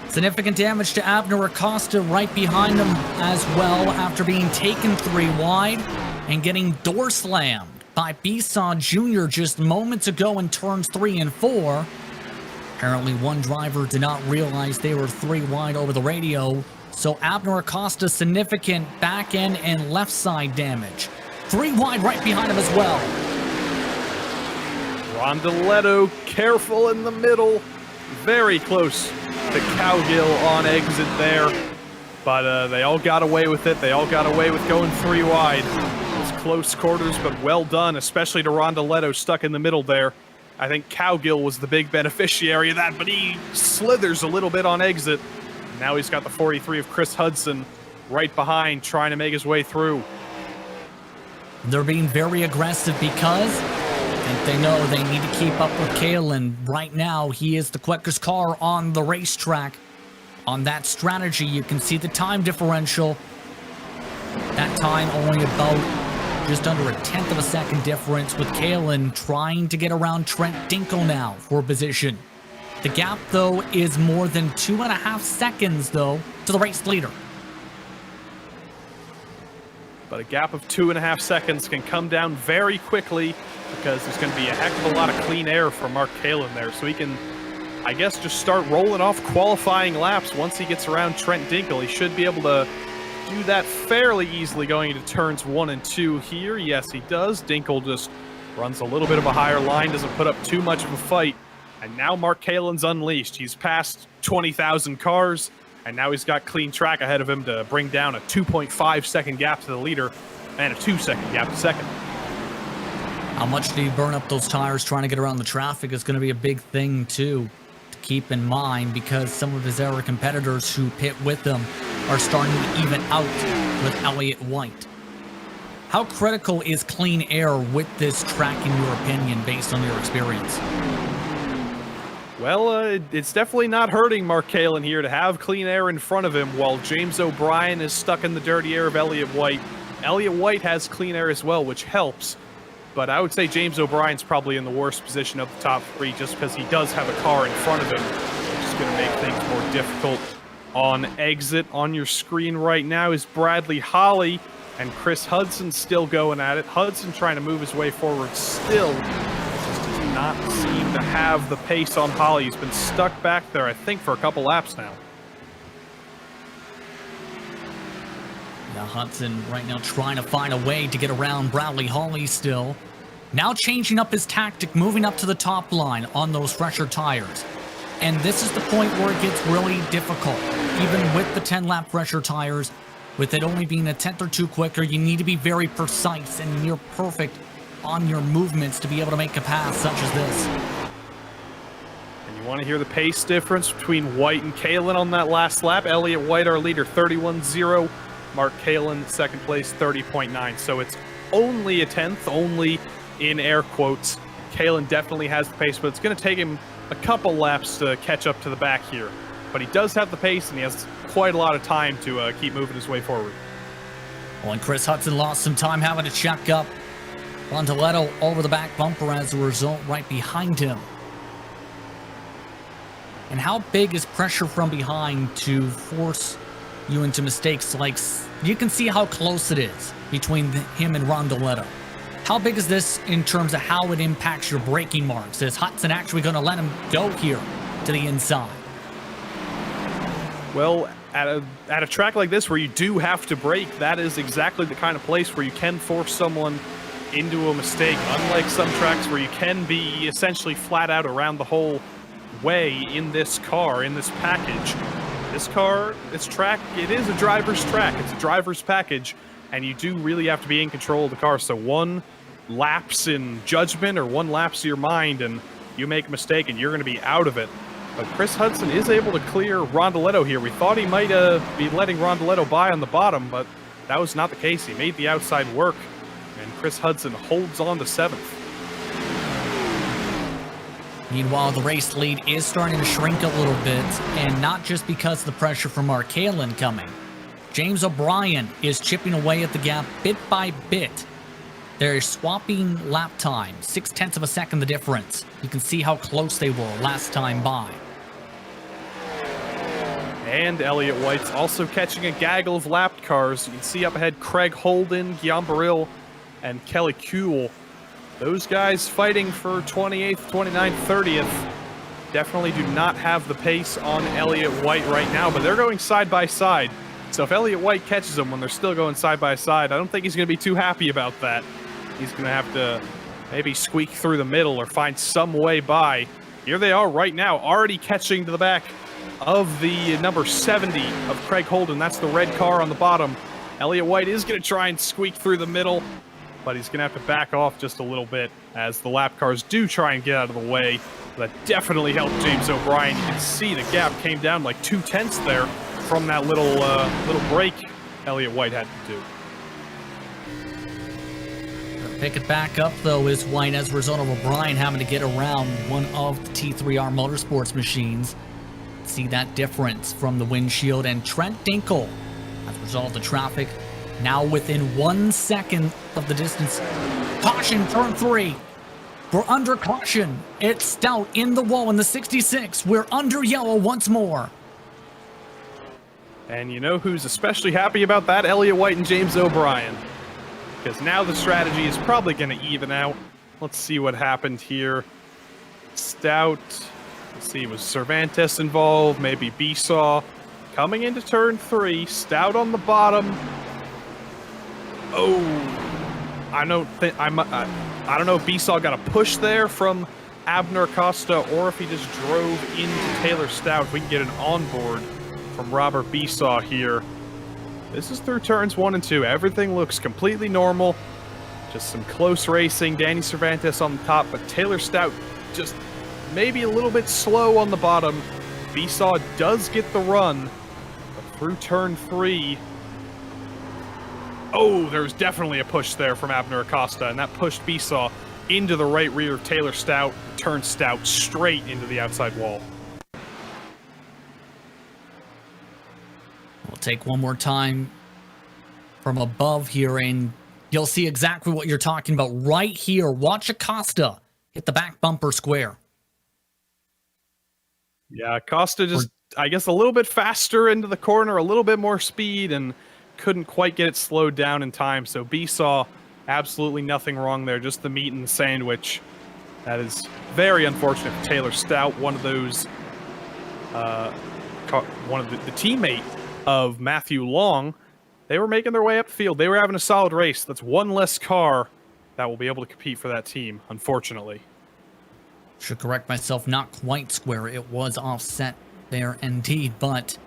Significant damage to Abner Acosta right behind him as well, after being taken 3 wide and getting door slammed by Bisson Jr. just moments ago in turns 3 and 4. Apparently one driver did not realize they were 3 wide over the radio, so Abner Acosta significant back end and left side damage. 3 wide right behind him as well. Rondaletto careful in the middle, very close to Cowgill on exit there, but they all got away with it. They all got away with going 3 wide. It's close quarters, but well done, especially to Rondaletto stuck in the middle there. I think Cowgill was the big beneficiary of that, but he slithers a little bit on exit. Now he's got the 43 of Chris Hudson right behind, trying to make his way through. They're being very aggressive because I think they know they need to keep up with Kalin. Right now, he is the quickest car on the racetrack. On that strategy, you can see the time differential. That time only about just under a 1/10 of a second difference, with Kalin trying to get around Trent Dinkle now for position. The gap, though, is more than 2.5 seconds, though, to the race leader. But a gap of 2.5 seconds can come down very quickly, because there's going to be a heck of a lot of clean air for Mark Kalin there. So he can, I guess, just start rolling off qualifying laps once he gets around Trent Dinkle. He should be able to do that fairly easily going into turns 1 and 2 here. Yes, he does. Dinkle just runs a little bit of a higher line, doesn't put up too much of a fight. And now Mark Kalin's unleashed. He's passed 20,000 cars, and now he's got clean track ahead of him to bring down a 2.5 second gap to the leader and a 2 second gap to second. How much did he burn up those tires trying to get around the traffic is going to be a big thing, too, to keep in mind, because some of his other competitors who pit with him are starting to even out with Elliott White. How critical is clean air with this track, in your opinion, based on your experience? Well, it's definitely not hurting Mark Kalin here to have clean air in front of him while James O'Brien is stuck in the dirty air of Elliott White. Elliott White has clean air as well, which helps. But I would say James O'Brien's probably in the worst position of the top 3 just because he does have a car in front of him, which is going to make things more difficult. On exit on your screen right now is Bradley Holly, and Chris Hudson still going at it. Hudson trying to move his way forward still. Just does not seem to have the pace on Holly. He's been stuck back there, I think, for a couple laps now. Now Hudson right now trying to find a way to get around Bradley Holly still. Now changing up his tactic, moving up to the top line on those fresher tires. And this is the point where it gets really difficult. Even with the 10-lap fresher tires, with it only being a 1/10 or 2 quicker, you need to be very precise and near perfect on your movements to be able to make a pass such as this. And you want to hear the pace difference between White and Kalin on that last lap. Elliott White, our leader, 31.0. Mark Kalin, second place, 30.9. So it's only a 1/10, only in air quotes. Kalin definitely has the pace, but it's going to take him a couple laps to catch up to the back here. But he does have the pace, and he has quite a lot of time to keep moving his way forward. Well, and Chris Hudson lost some time having to check up. Rondaletto over the back bumper as a result right behind him. And how big is pressure from behind to force you into mistakes like you can see how close it is between him and Rondoletto. How big is this in terms of how it impacts your braking marks? Is Hudson actually going to let him go here to the inside? Well, at a track like this where you do have to brake, that is exactly the kind of place where you can force someone into a mistake. Unlike some tracks where you can be essentially flat out around the whole way in this car, in this package. This car, this track, it is a driver's track. It's a driver's package, and you do really have to be in control of the car. So one lapse in judgment or one lapse of your mind, and you make a mistake, and you're going to be out of it. But Chris Hudson is able to clear Rondoletto here. We thought he might be letting Rondoletto by on the bottom, but that was not the case. He made the outside work, and Chris Hudson holds on to 7th. Meanwhile, the race lead is starting to shrink a little bit, and not just because of the pressure from Mark Kalin coming. James O'Brien is chipping away at the gap bit by bit. They're swapping lap time, 0.6 of a second the difference. You can see how close they were last time by. And Elliott White's also catching a gaggle of lapped cars. You can see up ahead Craig Holden, Guillaume Baril, and Kelly Kuehl. Those guys fighting for 28th, 29th, 30th definitely do not have the pace on Elliott White right now, but they're going side by side. So if Elliott White catches them when they're still going side by side, I don't think he's going to be too happy about that. He's going to have to maybe squeak through the middle or find some way by. Here they are right now, already catching to the back of the number 70 of Craig Holden. That's the red car on the bottom. Elliott White is going to try and squeak through the middle, but he's going to have to back off just a little bit as the lap cars do try and get out of the way. That definitely helped James O'Brien. You can see the gap came down like 0.2 there from that little break Elliott White had to do. Pick it back up, though, is White as a result of O'Brien having to get around one of the T3R Motorsports machines. See that difference from the windshield, and Trent Dinkel, as a result of the traffic, now within 1 second of the distance. Caution, turn 3. We're under caution. It's Stout in the wall in the 66. We're under yellow once more. And you know who's especially happy about that? Elliott White and James O'Brien. Because now the strategy is probably going to even out. Let's see what happened here. Stout. Let's see, was Cervantes involved? Maybe Besaw. Coming into turn 3. Stout on the bottom. Oh, I don't know if Besaw got a push there from Abner Acosta or if he just drove into Taylor Stout. We can get an onboard from Robert Besaw here. This is through turns 1 and 2. Everything looks completely normal. Just some close racing. Danny Cervantes on the top, but Taylor Stout just maybe a little bit slow on the bottom. Besaw does get the run, but through turn 3. Oh, there's definitely a push there from Abner Acosta, and that pushed Besaw into the right rear of Taylor Stout, turned Stout straight into the outside wall. We'll take one more time from above here, and you'll see exactly what you're talking about right here. Watch Acosta hit the back bumper square. Yeah, Acosta just, I guess, a little bit faster into the corner, a little bit more speed, and couldn't quite get it slowed down in time. So Besaw, absolutely nothing wrong there, just the meat and the sandwich. That is very unfortunate for Taylor Stout, one of those, the teammate of Matthew Long. They were making their way up the field. They were having a solid race. That's one less car that will be able to compete for that team, unfortunately. Should correct myself, not quite square. It was offset there indeed, but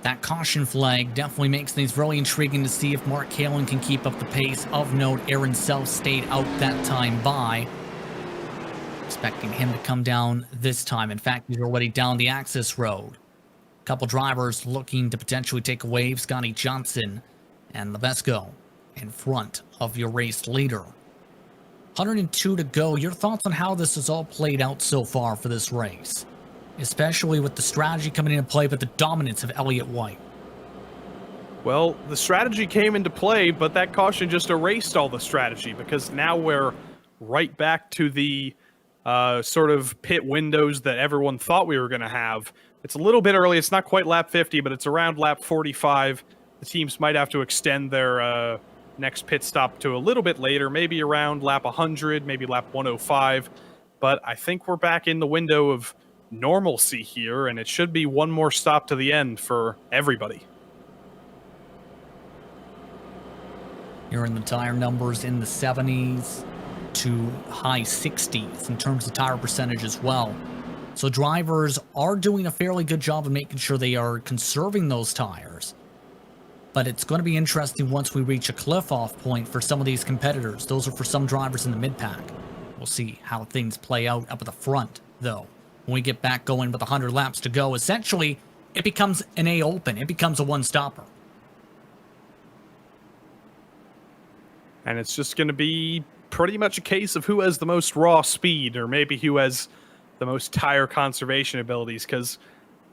that caution flag definitely makes things really intriguing to see if Mark Kalin can keep up the pace. Of note, Aaron Self stayed out that time by. Expecting him to come down this time. In fact, he's already down the access road. A couple drivers looking to potentially take a wave. Scotty Johnson and Levesco in front of your race leader. 102 to go. Your thoughts on how this has all played out so far for this race? Especially with the strategy coming into play, but the dominance of Elliott White. Well, the strategy came into play, but that caution just erased all the strategy, because now we're right back to the sort of pit windows that everyone thought we were going to have. It's a little bit early. It's not quite lap 50, but it's around lap 45. The teams might have to extend their next pit stop to a little bit later, maybe around lap 100, maybe lap 105. But I think we're back in the window of normalcy here, and it should be one more stop to the end for everybody. Here in the tire numbers in the 70s to high 60s in terms of tire percentage as well. So drivers are doing a fairly good job of making sure they are conserving those tires. But it's going to be interesting once we reach a cliff-off point for some of these competitors. Those are for some drivers in the mid-pack. We'll see how things play out up at the front, though. When we get back going with 100 laps to go, essentially, it becomes an A-open. It becomes a one-stopper. And it's just going to be pretty much a case of who has the most raw speed, or maybe who has the most tire conservation abilities, because,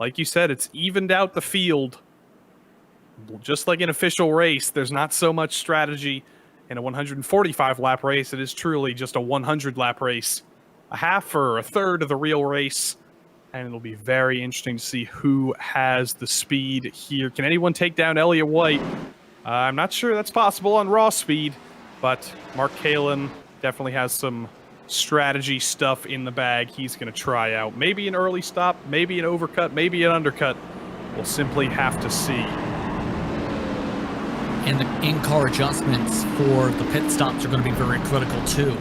like you said, it's evened out the field. Just like an official race, there's not so much strategy in a 145-lap race. It is truly just a 100-lap race. A half or a third of the real race, and it'll be very interesting to see who has the speed here. Can anyone take down Elliott White? I'm not sure that's possible on raw speed, but Mark Kalin definitely has some strategy stuff in the bag he's going to try out. Maybe an early stop, maybe an overcut, maybe an undercut. We'll simply have to see. And the in-car adjustments for the pit stops are going to be very critical too.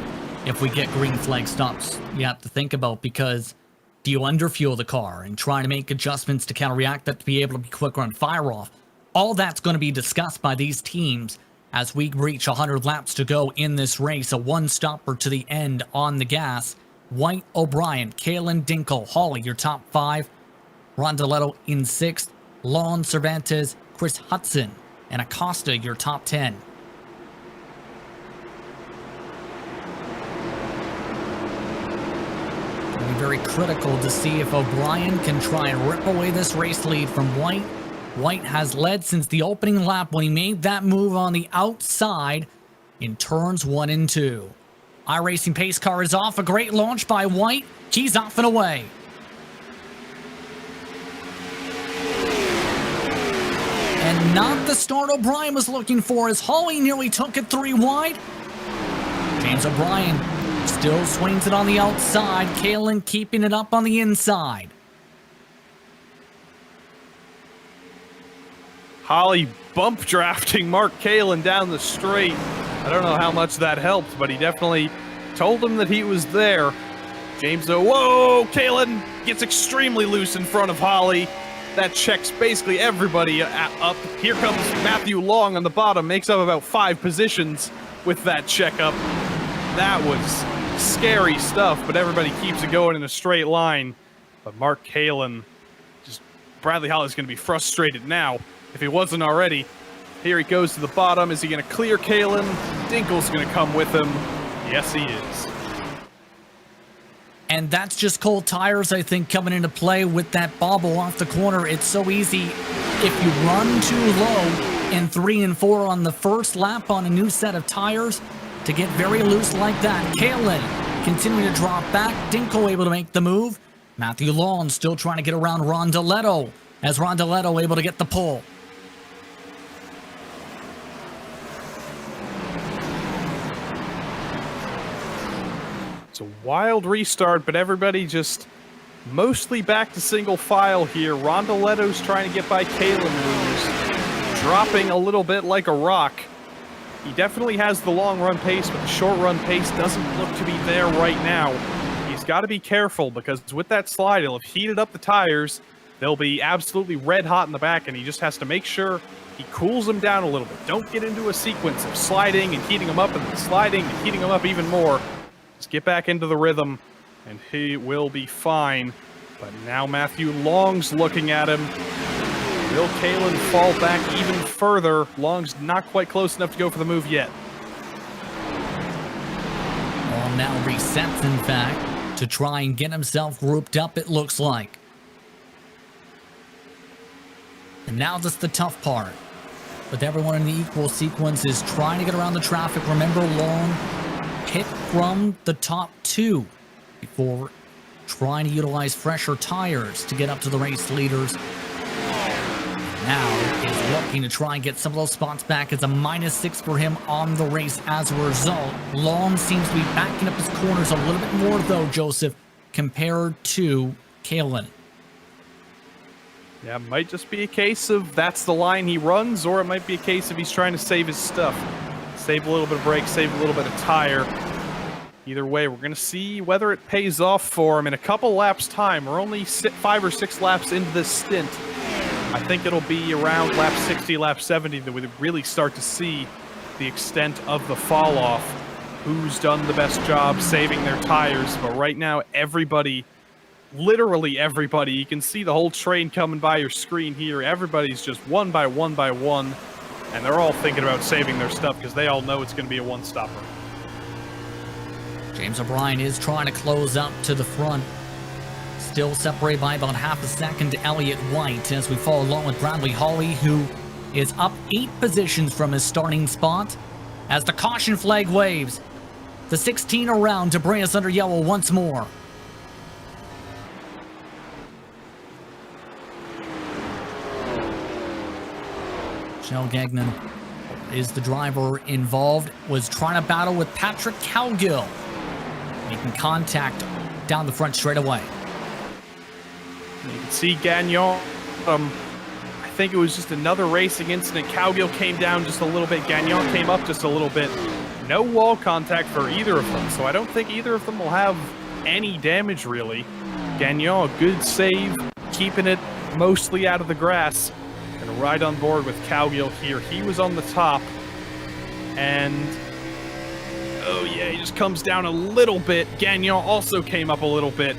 If we get green flag stops, you have to think about, because do you underfuel the car and try to make adjustments to counter-react that to be able to be quicker on fire-off? All that's going to be discussed by these teams as we reach 100 laps to go in this race. A one-stopper to the end on the gas. White, O'Brien, Kalin, Dinkle, Hawley, your top 5. Rondaletto in 6th. Lon, Cervantes, Chris Hudson, and Acosta, your top 10. It'll be very critical to see if O'Brien can try and rip away this race lead from White. White has led since the opening lap when he made that move on the outside in turns 1 and 2. iRacing pace car is off. A great launch by White. He's off and away. And not the start O'Brien was looking for, as Hawley nearly took it 3 wide. James O'Brien still swings it on the outside. Kalin keeping it up on the inside. Holly bump drafting Mark Kalin down the straight. I don't know how much that helped, but he definitely told him that he was there. James, whoa, Kalin gets extremely loose in front of Holly. That checks basically everybody up. Here comes Matthew Long on the bottom, makes up about 5 positions with that checkup. That was scary stuff, but everybody keeps it going in a straight line. But Mark Kalin, Bradley Holly's going to be frustrated now, if he wasn't already. Here he goes to the bottom. Is he going to clear Kalin? Dinkle's going to come with him. Yes, he is. And that's just cold tires, I think, coming into play with that bobble off the corner. It's so easy if you run too low in 3 and 4 on the first lap on a new set of tires to get very loose like that. Kalin continuing to drop back. Dinkle able to make the move. Matthew Long still trying to get around Rondaletto, as Rondaletto able to get the pull. It's a wild restart, but everybody just mostly back to single file here. Rondaletto's trying to get by Kalin, who's dropping a little bit like a rock. He definitely has the long run pace, but the short run pace doesn't look to be there right now. He's got to be careful, because with that slide, he'll have heated up the tires. They'll be absolutely red hot in the back, and he just has to make sure he cools them down a little bit. Don't get into a sequence of sliding and heating them up, and then sliding and heating them up even more. Just get back into the rhythm, and he will be fine. But now Matthew Long's looking at him. Will Kalin fall back even further? Long's not quite close enough to go for the move yet. Well, now resets, in fact, to try and get himself grouped up, it looks like. And now that's the tough part. With everyone in the equal sequence is trying to get around the traffic. Remember, Long hit from the top 2 before trying to utilize fresher tires to get up to the race leaders. Now is looking to try and get some of those spots back. It's a -6 for him on the race as a result. Long seems to be backing up his corners a little bit more, though, Joseph, compared to Kalen. Yeah, it might just be a case of that's the line he runs, or it might be a case of he's trying to save his stuff. Save a little bit of brake, save a little bit of tire. Either way, we're going to see whether it pays off for him in a couple laps' time. We're only 5 or 6 laps into this stint. I think it'll be around lap 60, lap 70 that we really start to see the extent of the fall off. Who's done the best job saving their tires. But right now, everybody, literally everybody, you can see the whole train coming by your screen here. Everybody's just one by one by one. And they're all thinking about saving their stuff because they all know it's going to be a one-stopper. James O'Brien is trying to close up to the front. Still separated by about half a second to Elliott White as we follow along with Bradley Hawley, who is up 8 positions from his starting spot as the caution flag waves. The 16 around to bring us under yellow once more. Shell Gagnon is the driver involved, was trying to battle with Patrick Cowgill, making contact down the front straight away. You can see Gagnon. I think it was just another racing incident. Cowgill came down just a little bit. Gagnon came up just a little bit. No wall contact for either of them, so I don't think either of them will have any damage, really. Gagnon, a good save, keeping it mostly out of the grass. And right on board with Cowgill here. He was on the top. And oh yeah, he just comes down a little bit. Gagnon also came up a little bit.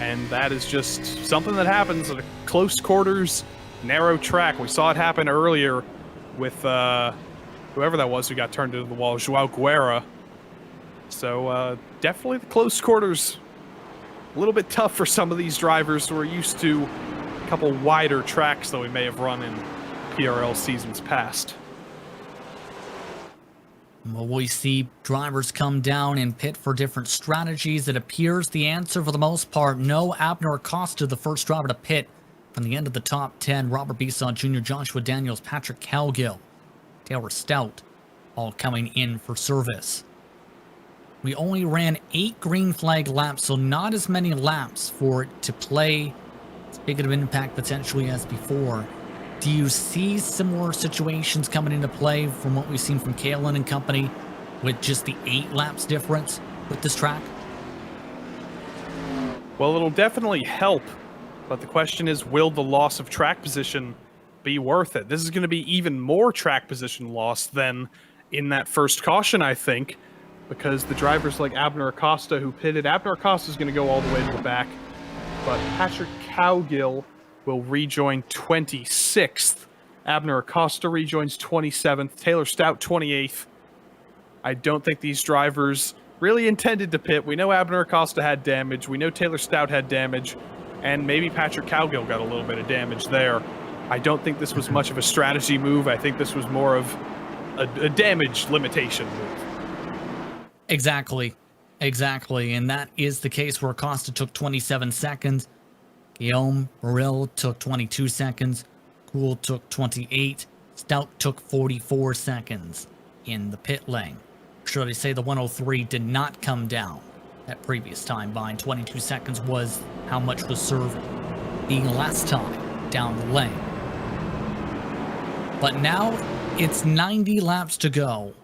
And that is just something that happens at a close quarters, narrow track. We saw it happen earlier with whoever that was who got turned into the wall, Joao Guerra. So definitely the close quarters, a little bit tough for some of these drivers who are used to a couple wider tracks that we may have run in PRL seasons past. Well, we see drivers come down and pit for different strategies. It appears the answer for the most part, no. Abner Acosta, the first driver to pit from the end of the top 10. Robert Bisson Jr., Joshua Daniels, Patrick Cowgill, Taylor Stout, all coming in for service. We only ran 8 green flag laps, so not as many laps for it to play as big of an impact potentially as before. Do you see similar situations coming into play from what we've seen from Kalen and company with just the 8 laps difference with this track? Well, it'll definitely help, but the question is, will the loss of track position be worth it? This is going to be even more track position loss than in that first caution, I think, because the drivers like Abner Acosta who pitted, Abner Acosta is going to go all the way to the back, but Patrick Cowgill will rejoin 26th. Abner Acosta rejoins 27th. Taylor Stout 28th. I don't think these drivers really intended to pit. We know Abner Acosta had damage. We know Taylor Stout had damage. And maybe Patrick Cowgill got a little bit of damage there. I don't think this was much of a strategy move. I think this was more of a damage limitation move. Exactly. And that is the case where Acosta took 27 seconds. Guillaume Morel took 22 seconds. Cool took 28. Stout took 44 seconds in the pit lane. Should I say the 103 did not come down that previous time by, and 22 seconds was how much was served the last time down the lane. But now it's 90 laps to go.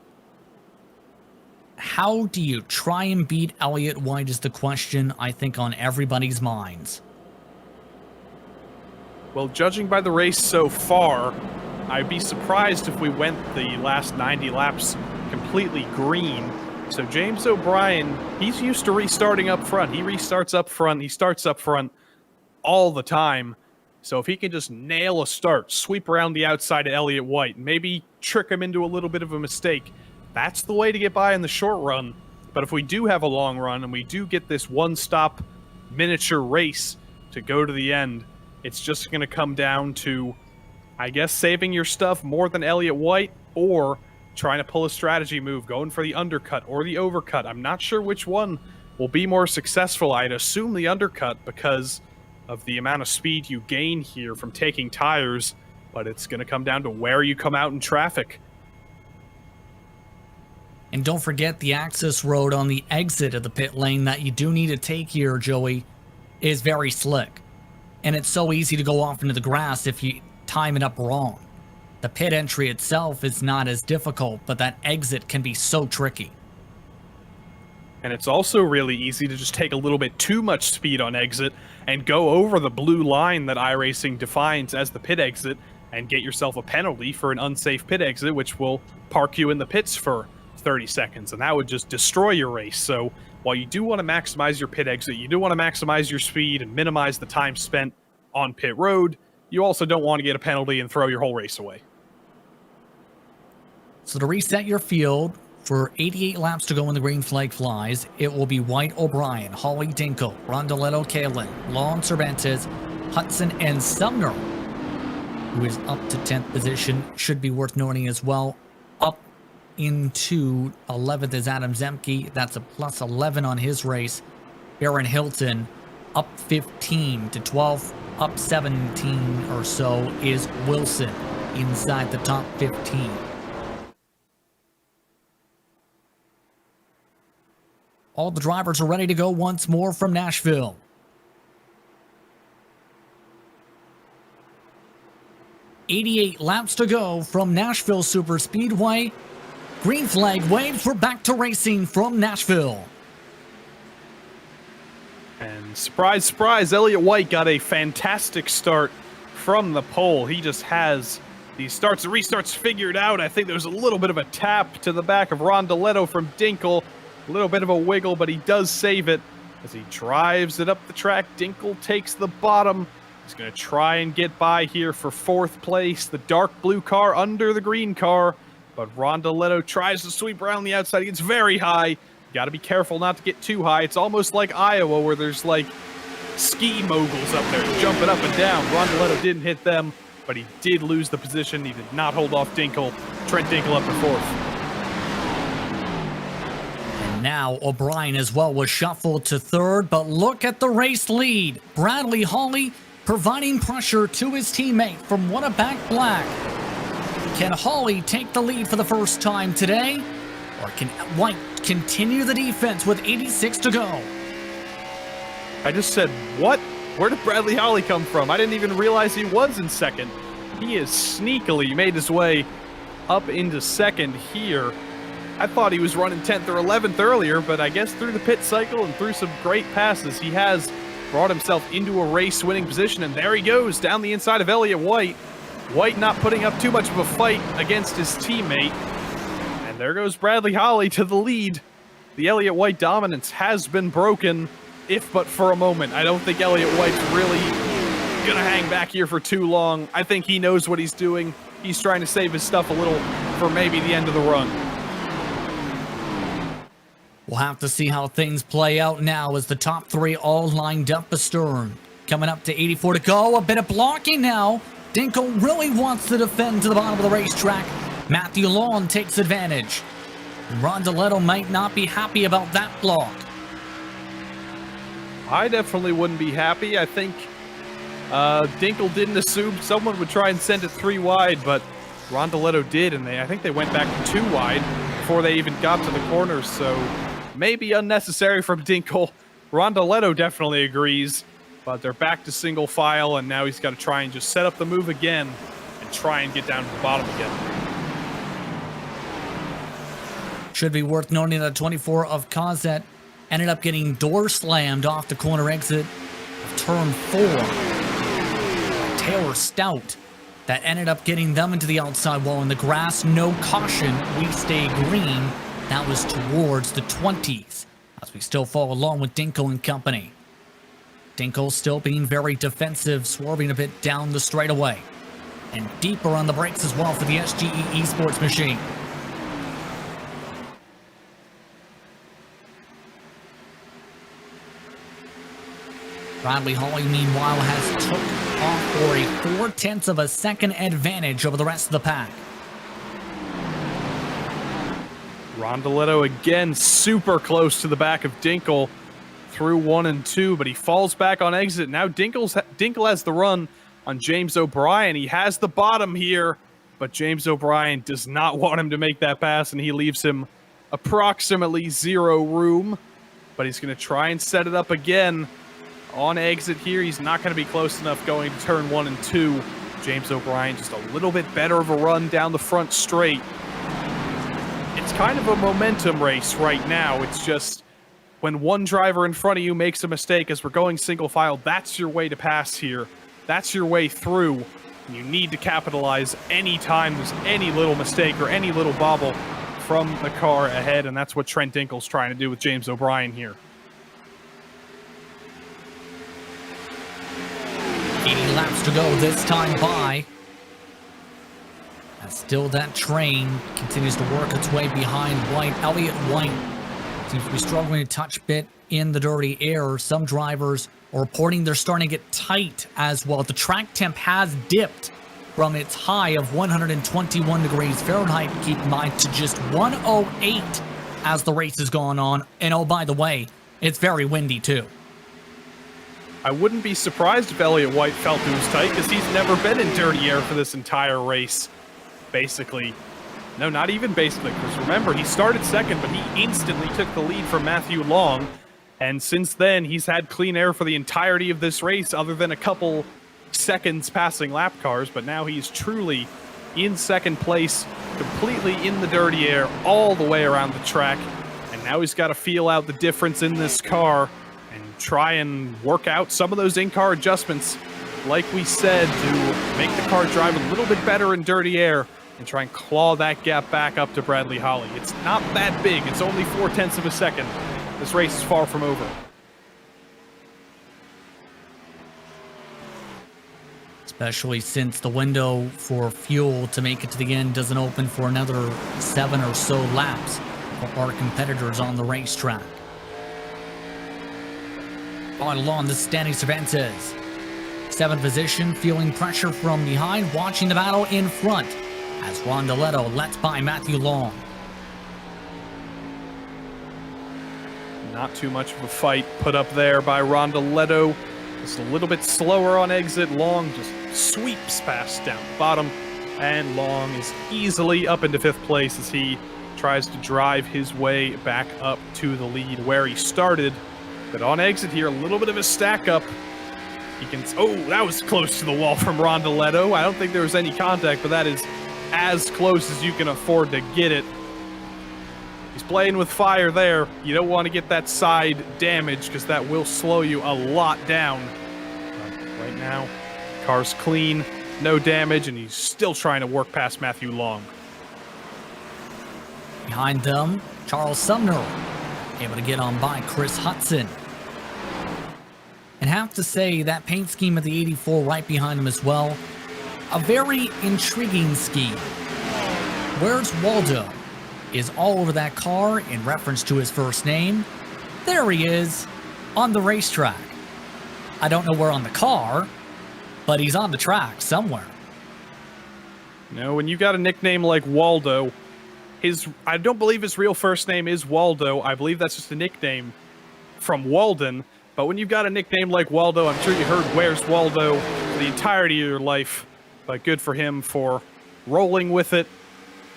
How do you try and beat Elliott White is the question, I think, on everybody's minds. Well, judging by the race so far, I'd be surprised if we went the last 90 laps completely green. So James O'Brien, he's used to restarting up front. He restarts up front. He starts up front all the time. So if he can just nail a start, sweep around the outside of Elliott White, maybe trick him into a little bit of a mistake, that's the way to get by in the short run. But if we do have a long run and we do get this one-stop miniature race to go to the end, it's just going to come down to, I guess, saving your stuff more than Elliott White or trying to pull a strategy move, going for the undercut or the overcut. I'm not sure which one will be more successful. I'd assume the undercut because of the amount of speed you gain here from taking tires, but it's going to come down to where you come out in traffic. And don't forget the access road on the exit of the pit lane that you do need to take here, Joey, is very slick. And it's so easy to go off into the grass if you time it up wrong. The pit entry itself is not as difficult, but that exit can be so tricky. And it's also really easy to just take a little bit too much speed on exit and go over the blue line that iRacing defines as the pit exit and get yourself a penalty for an unsafe pit exit, which will park you in the pits for 30 seconds, and that would just destroy your race. So while you do want to maximize your pit exit, you do want to maximize your speed and minimize the time spent on pit road, you also don't want to get a penalty and throw your whole race away. So to reset your field, for 88 laps to go when the green flag flies, it will be White, O'Brien, Holly, Dinkle, Rondoletto, Kalen, Lon, Cervantes, Hudson, and Sumner, who is up to 10th position. Should be worth noting as well. Up into 11th is Adam Zemke. That's a plus 11 on his race. Baron Hilton up 15 to 12th. Up 17 or so is Wilson inside the top 15. All the drivers are ready to go once more from Nashville. "88 laps to go from Nashville Superspeedway. Green flag waves for back to racing from Nashville." And surprise, surprise, Elliott White got a fantastic start from the pole. He just has these starts and restarts figured out. I think there's a little bit of a tap to the back of Rondoletto from Dinkle. A little bit of a wiggle, but he does save it as he drives it up the track. Dinkle takes the bottom. He's going to try and get by here for 4th place. The dark blue car under the green car, but Rondoletto tries to sweep around the outside. He gets very high. Got to be careful not to get too high. It's almost like Iowa where there's like ski moguls up there jumping up and down. Rondoletto didn't hit them, but he did lose the position. He did not hold off Dinkle. Trent Dinkle up to 4th. Now O'Brien as well was shuffled to 3rd, but look at the race lead. Bradley Hawley providing pressure to his teammate from Back Black. Can Hawley take the lead for the first time today? Or can White continue the defense with 86 to go? I just said, what? Where did Bradley Hawley come from? I didn't even realize he was in 2nd. He is sneakily made his way up into 2nd here. I thought he was running 10th or 11th earlier, but I guess through the pit cycle and through some great passes, he has brought himself into a race-winning position, and there he goes down the inside of Elliott White. White not putting up too much of a fight against his teammate. And there goes Bradley Hawley to the lead. The Elliott White dominance has been broken, if but for a moment. I don't think Elliott White's really going to hang back here for too long. I think he knows what he's doing. He's trying to save his stuff a little for maybe the end of the run. We'll have to see how things play out now as the top 3 all lined up astern. Coming up to 84 to go. A bit of blocking now. Dinkle really wants to defend to the bottom of the racetrack. Matthew Long takes advantage. Rondoletto might not be happy about that block. I definitely wouldn't be happy. I think Dinkle didn't assume someone would try and send it 3 wide, but Rondoletto did, and I think they went back to 2 wide before they even got to the corners, so maybe unnecessary from Dinkle. Rondoletto definitely agrees, but they're back to single file, and now he's got to try and just set up the move again and try and get down to the bottom again. Should be worth noting that 24 of Cosette ended up getting door slammed off the corner exit of turn 4. Taylor Stout that ended up getting them into the outside wall in the grass. No caution. We stay green. That was towards the 20s as we still follow along with Dinkle and company. Dinkle still being very defensive, swerving a bit down the straightaway. And deeper on the brakes as well for the SGE eSports machine. Bradley Hawley, meanwhile, has took off for a 0.4 of a second advantage over the rest of the pack. Rondoletto again super close to the back of Dinkle. through 1 and 2, but he falls back on exit. Now Dinkle has the run on James O'Brien. He has the bottom here, but James O'Brien does not want him to make that pass, and he leaves him approximately 0 room. But he's going to try and set it up again on exit here. He's not going to be close enough going to turn 1 and 2. James O'Brien just a little bit better of a run down the front straight. It's kind of a momentum race right now. It's just when one driver in front of you makes a mistake as we're going single file, that's your way to pass here. That's your way through. And you need to capitalize any time there's any little mistake or any little bobble from the car ahead, and that's what Trent Dinkle's trying to do with James O'Brien here. 80 laps to go this time by. And still that train continues to work its way behind White. Elliott White seems to be struggling a touch bit in the dirty air. Some drivers are reporting they're starting to get tight as well. The track temp has dipped from its high of 121 degrees Fahrenheit, keep in mind, to just 108 as the race has gone on. And oh, by the way, it's very windy too. I wouldn't be surprised if Elliott White felt it was tight, because he's never been in dirty air for this entire race, basically. No, not even basically, because remember, he started second, but he instantly took the lead from Matthew Long, and since then, he's had clean air for the entirety of this race, other than a couple seconds passing lap cars, but now he's truly in second place, completely in the dirty air, all the way around the track, and now he's got to feel out the difference in this car, and try and work out some of those in-car adjustments, like we said, to make the car drive a little bit better in dirty air and try and claw that gap back up to Bradley Holly. It's not that big. It's only 0.4 of a second. This race is far from over. Especially since the window for fuel to make it to the end doesn't open for another 7 or so laps for our competitors on the racetrack. On along the Danny Cervantes. 7th position, feeling pressure from behind, watching the battle in front as Rondoletto lets by Matthew Long. Not too much of a fight put up there by Rondoletto. Just a little bit slower on exit. Long just sweeps past down the bottom, and Long is easily up into 5th place as he tries to drive his way back up to the lead where he started. But on exit here, a little bit of a stack up. He can, oh, that was close to the wall from Rondoletto. I don't think there was any contact, but that is as close as you can afford to get it. He's playing with fire there. You don't want to get that side damage, because that will slow you a lot down. But right now, car's clean, no damage, and he's still trying to work past Matthew Long. Behind them, Charles Sumner able to get on by Chris Hudson. And have to say, that paint scheme of the 84 right behind him as well, a very intriguing scheme. Where's Waldo? Is all over that car in reference to his first name. There he is on the racetrack. I don't know where on the car, but he's on the track somewhere. No, when you got a nickname like Waldo, I don't believe his real first name is Waldo. I believe that's just a nickname from Walden. But when you've got a nickname like Waldo, I'm sure you heard Where's Waldo for the entirety of your life. But good for him for rolling with it,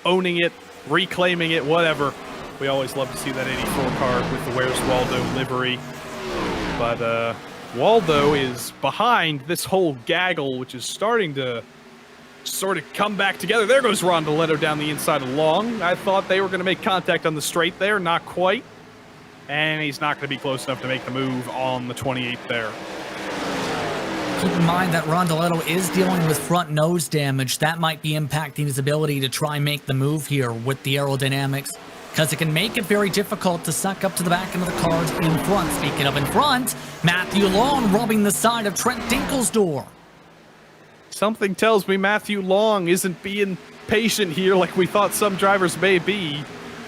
owning it, reclaiming it, whatever. We always love to see that 84 car with the Where's Waldo livery. But Waldo is behind this whole gaggle, which is starting to sort of come back together. There goes Rondoletto down the inside of Long. I thought they were going to make contact on the straight there. Not quite. And he's not going to be close enough to make the move on the 28th there. Keep in mind that Rondoletto is dealing with front nose damage. That might be impacting his ability to try and make the move here with the aerodynamics, because it can make it very difficult to suck up to the back end of the cars in front. Speaking of in front, Matthew Long rubbing the side of Trent Dinkle's door. Something tells me Matthew Long isn't being patient here like we thought some drivers may be.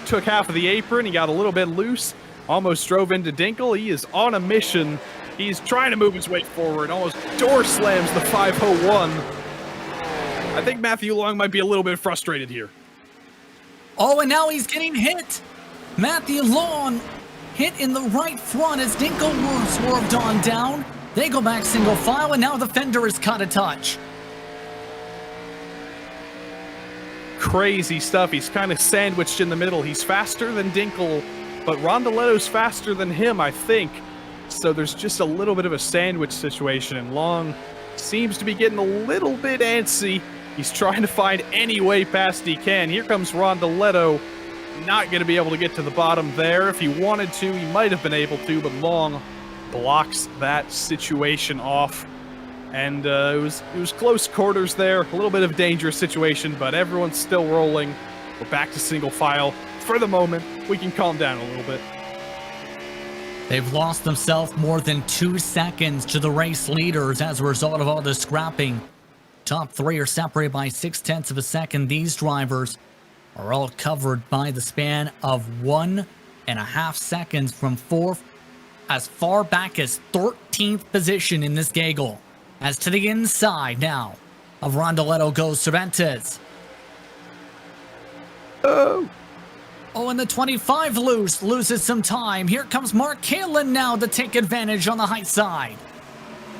Took half of the apron, he got a little bit loose, almost drove into Dinkle. He is on a mission. He's trying to move his way forward, almost door slams the 501. I think Matthew Long might be a little bit frustrated here. Oh, and now he's getting hit. Matthew Long hit in the right front as Dinkel swerved on down. They go back single file, and now the fender is cut a touch. Crazy stuff. He's kind of sandwiched in the middle. He's faster than Dinkel, but Rondeletto's faster than him, I think. So there's just a little bit of a sandwich situation, and Long seems to be getting a little bit antsy. He's trying to find any way past he can. Here comes Rondeletto. Not going to be able to get to the bottom there. If he wanted to, he might have been able to, but Long blocks that situation off. And it was close quarters there. A little bit of a dangerous situation, but everyone's still rolling. We're back to single file. For the moment, we can calm down a little bit. They've lost themselves more than 2 seconds to the race leaders as a result of all the scrapping. Top three are separated by 0.6 of a second. These drivers are all covered by the span of 1.5 seconds from fourth as far back as 13th position in this gaggle. As to the inside now of Rondeletto goes Cervantes. Oh, and the 25 loses some time. Here comes Mark Kalin now to take advantage on the high side.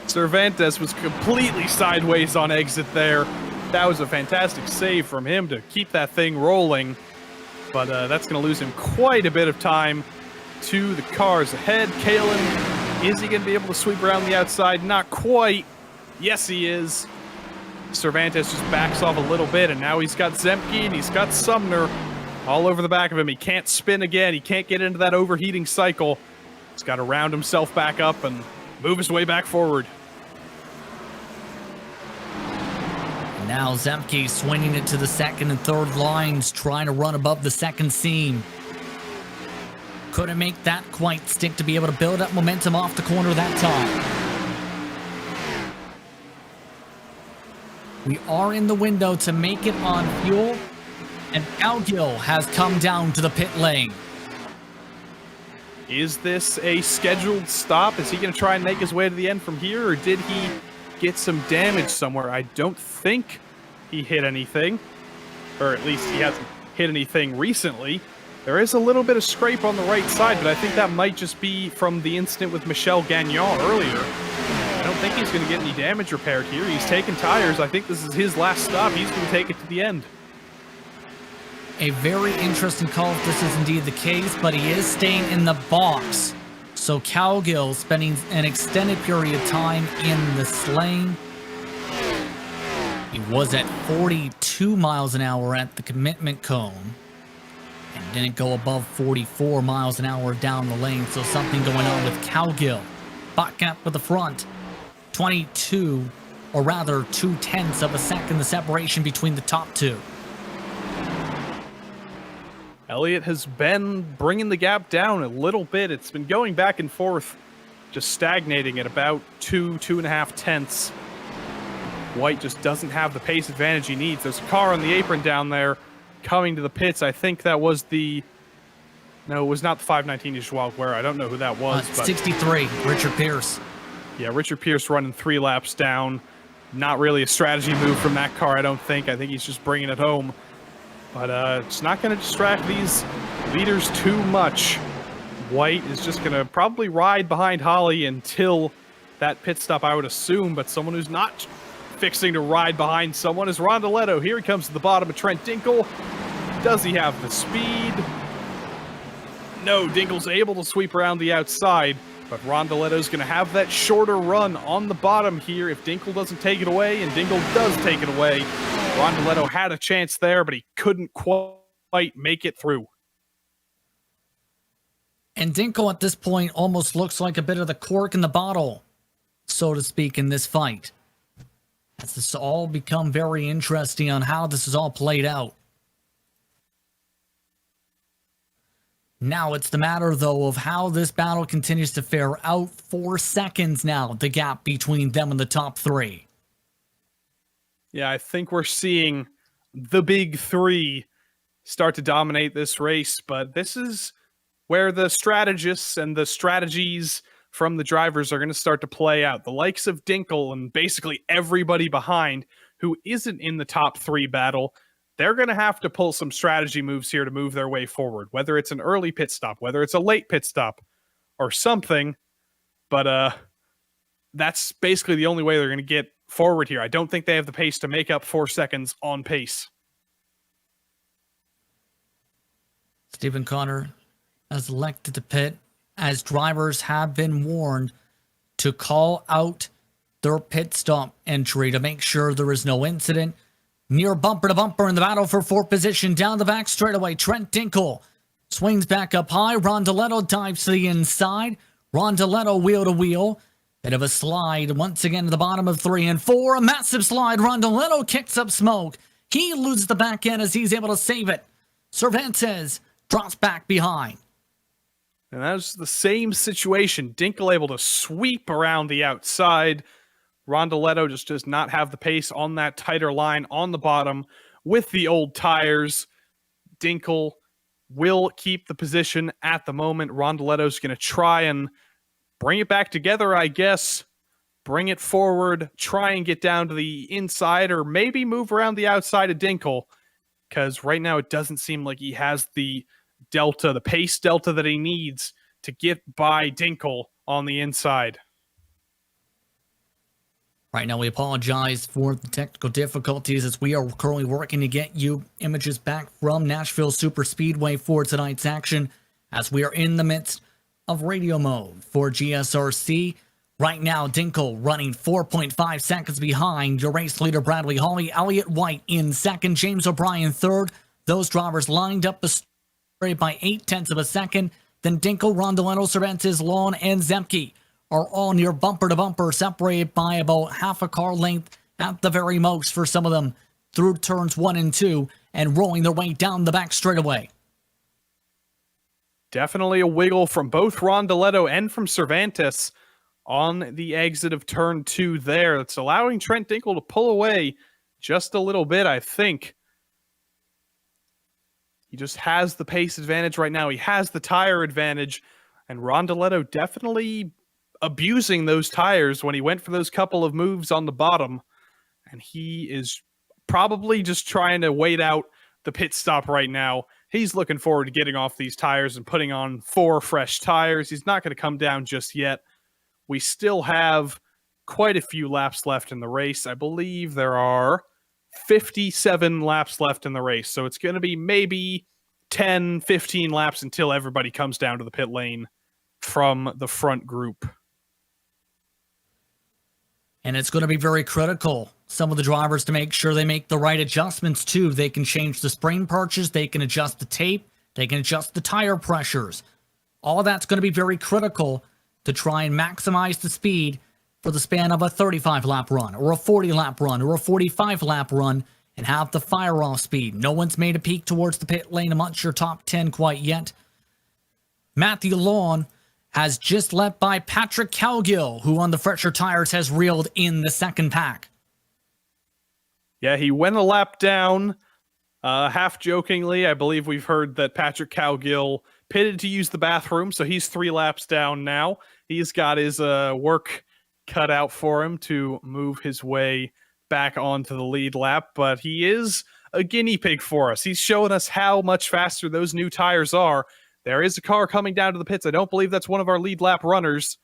Cervantes was completely sideways on exit there. That was a fantastic save from him to keep that thing rolling. But that's going to lose him quite a bit of time to the cars ahead. Kalin, is he going to be able to sweep around the outside? Not quite. Yes, he is. Cervantes just backs off a little bit, and now he's got Zemke and he's got Sumner all over the back of him. He can't spin again. He can't get into that overheating cycle. He's got to round himself back up and move his way back forward. Now Zemke swinging it to the second and third lines, trying to run above the second seam. Couldn't make that quite stick to be able to build up momentum off the corner that time. We are in the window to make it on fuel, and Cowgill has come down to the pit lane. Is this a scheduled stop? Is he going to try and make his way to the end from here, or did he get some damage somewhere? I don't think he hit anything, or at least he hasn't hit anything recently. There is a little bit of scrape on the right side, but I think that might just be from the incident with Michel Gagnon earlier. I don't think he's going to get any damage repaired here. He's taking tires. I think this is his last stop. He's going to take it to the end. A very interesting call if this is indeed the case, but he is staying in the box. So Cowgill spending an extended period of time in this lane. He was at 42 miles an hour at the commitment cone and didn't go above 44 miles an hour down the lane. So something going on with Cowgill. ButtKicker with the front. 22, or rather 0.2 of a second, the separation between the top two. Elliott has been bringing the gap down a little bit. It's been going back and forth, just stagnating at about 2.5 tenths. White just doesn't have the pace advantage he needs. There's a car on the apron down there coming to the pits. I think that was the... No, it was not the 519 Joao Guerra. I don't know who that was. But 63, Richard Pierce. Yeah, Richard Pierce running 3 laps down. Not really a strategy move from that car, I don't think. I think he's just bringing it home. But it's not going to distract these leaders too much. White is just going to probably ride behind Holly until that pit stop, I would assume. But someone who's not fixing to ride behind someone is Rondeletto. Here he comes to the bottom of Trent Dinkel. Does he have the speed? No, Dinkel's able to sweep around the outside. But Rondeletto's going to have that shorter run on the bottom here if Dinkel doesn't take it away, and Dinkel does take it away. Rondeletto had a chance there, but he couldn't quite make it through. And Dinkel at this point almost looks like a bit of the cork in the bottle, so to speak, in this fight. As this all become very interesting on how this is all played out. Now it's the matter, though, of how this battle continues to fare out. 4 seconds now, the gap between them and the top three. Yeah, I think we're seeing the big three start to dominate this race, but this is where the strategists and the strategies from the drivers are going to start to play out. The likes of Dinkel and basically everybody behind who isn't in the top three battle they're going to have to pull some strategy moves here to move their way forward, whether it's an early pit stop, whether it's a late pit stop, or something. But that's basically the only way they're going to get forward here. I don't think they have the pace to make up 4 seconds on pace. Stephen Connor has elected to pit, as drivers have been warned to call out their pit stop entry to make sure there is no incident. Near bumper to bumper in the battle for fourth position down the back straightaway. Trent Dinkle swings back up high. Rondoletto dives to the inside. Rondoletto wheel to wheel. Bit of a slide once again to the bottom of 3 and 4. A massive slide. Rondoletto kicks up smoke. He loses the back end as he's able to save it. Cervantes drops back behind. And that was the same situation. Dinkle able to sweep around the outside. Rondoletto just does not have the pace on that tighter line on the bottom with the old tires. Dinkle will keep the position at the moment. Rondoletto's going to try and bring it back together, I guess. Bring it forward, try and get down to the inside, or maybe move around the outside of Dinkle, because right now it doesn't seem like he has the delta, the pace delta that he needs to get by Dinkle on the inside. Right now, we apologize for the technical difficulties as we are currently working to get you images back from Nashville Superspeedway for tonight's action, as we are in the midst of radio mode for GSRC. Right now, Dinkle running 4.5 seconds behind your race leader, Bradley Hawley. Elliott White in second, James O'Brien third. Those drivers lined up the straight by 0.8 of a second. Then Dinkle, Rondoletto, Cervantes, Lawn, and Zemke are all near bumper to bumper, separated by about half a car length at the very most for some of them through turns 1 and 2 and rolling their way down the back straightaway. Definitely a wiggle from both Rondoletto and from Cervantes on the exit of turn 2 there. It's allowing Trent Dinkle to pull away just a little bit, I think. He just has the pace advantage right now. He has the tire advantage, and Rondoletto definitely abusing those tires when he went for those couple of moves on the bottom, and he is probably just trying to wait out the pit stop right now. He's looking forward to getting off these tires and putting on 4 fresh tires. He's not going to come down just yet. We still have quite a few laps left in the race. I believe there are 57 laps left in the race, so it's going to be maybe 10, 15 laps until everybody comes down to the pit lane from the front group. And it's going to be very critical, some of the drivers, to make sure they make the right adjustments too. They can change the spring perches, they can adjust the tape, they can adjust the tire pressures. All of that's going to be very critical to try and maximize the speed for the span of a 35-lap run, or a 40-lap run, or a 45-lap run, and have the fire-off speed. No one's made a peek towards the pit lane amongst your top 10 quite yet. Matthew Lawn has just led by Patrick Calgill, who on the fresher tires has reeled in the second pack. Yeah, he went a lap down, half jokingly. I believe we've heard that Patrick Calgill pitted to use the bathroom, so he's 3 laps down now. He's got his work cut out for him to move his way back onto the lead lap, but he is a guinea pig for us. He's showing us how much faster those new tires are. There is a car coming down to the pits. I don't believe that's one of our lead lap runners.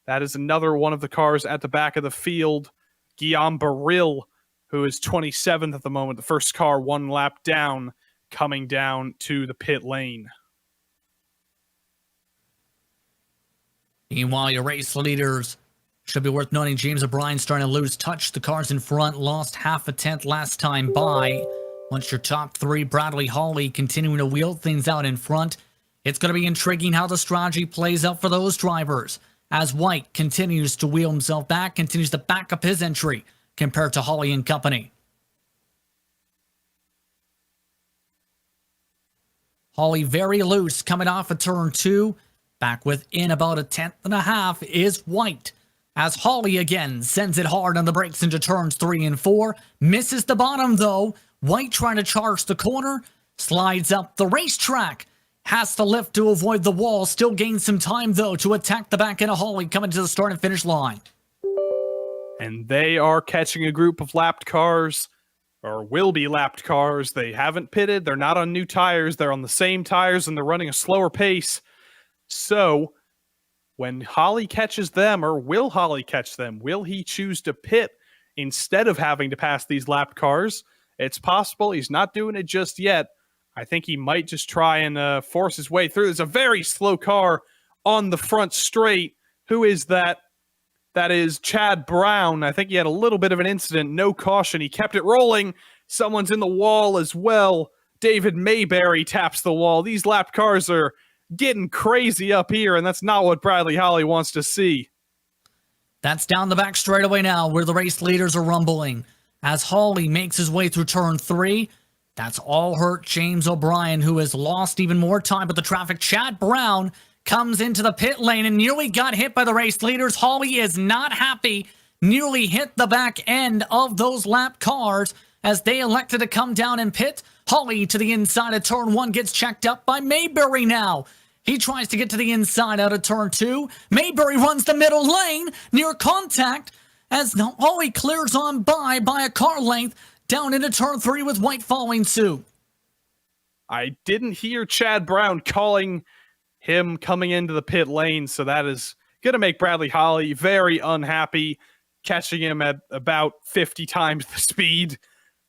That is another one of the cars at the back of the field. Guillaume Baril, who is 27th at the moment, the first car 1 lap down, coming down to the pit lane. Meanwhile, your race leaders, should be worth noting, James O'Brien starting to lose touch. The cars in front lost half a tenth last time by. Once your top 3, Bradley Hawley continuing to wheel things out in front. It's going to be intriguing how the strategy plays out for those drivers, as White continues to wheel himself back, continues to back up his entry compared to Hawley and company. Hawley very loose coming off of turn 2. Back within about a tenth and a half is White, as Hawley again sends it hard on the brakes into turns 3 and 4. Misses the bottom though. White trying to charge the corner, slides up the racetrack. Has to lift to avoid the wall. Still gains some time, though, to attack the back end of Hawley coming to the start and finish line. And they are catching a group of lapped cars or will be lapped cars. They haven't pitted. They're not on new tires. They're on the same tires and they're running a slower pace. So when Holly catches them, or will Holly catch them? Will he choose to pit instead of having to pass these lapped cars? It's possible. He's not doing it just yet. I think he might just try and force his way through. There's a very slow car on the front straight. Who is that? That is Chad Brown. I think he had a little bit of an incident. No caution. He kept it rolling. Someone's in the wall as well. David Mayberry taps the wall. These lapped cars are getting crazy up here, and that's not what Bradley Holly wants to see. That's down the back straightaway now where the race leaders are rumbling. As Holly makes his way through turn 3, that's all hurt James O'Brien, who has lost even more time with the traffic. Chad Brown comes into the pit lane and nearly got hit by the race leaders. Holly is not happy, nearly hit the back end of those lap cars as they elected to come down and pit. Holly to the inside of turn 1 gets checked up by Mayberry now. He tries to get to the inside out of turn 2. Mayberry runs the middle lane near contact as Holly clears on by a car length down into turn 3 with White following suit. I didn't hear Chad Brown calling him coming into the pit lane, so that is going to make Bradley Holly very unhappy, catching him at about 50 times the speed.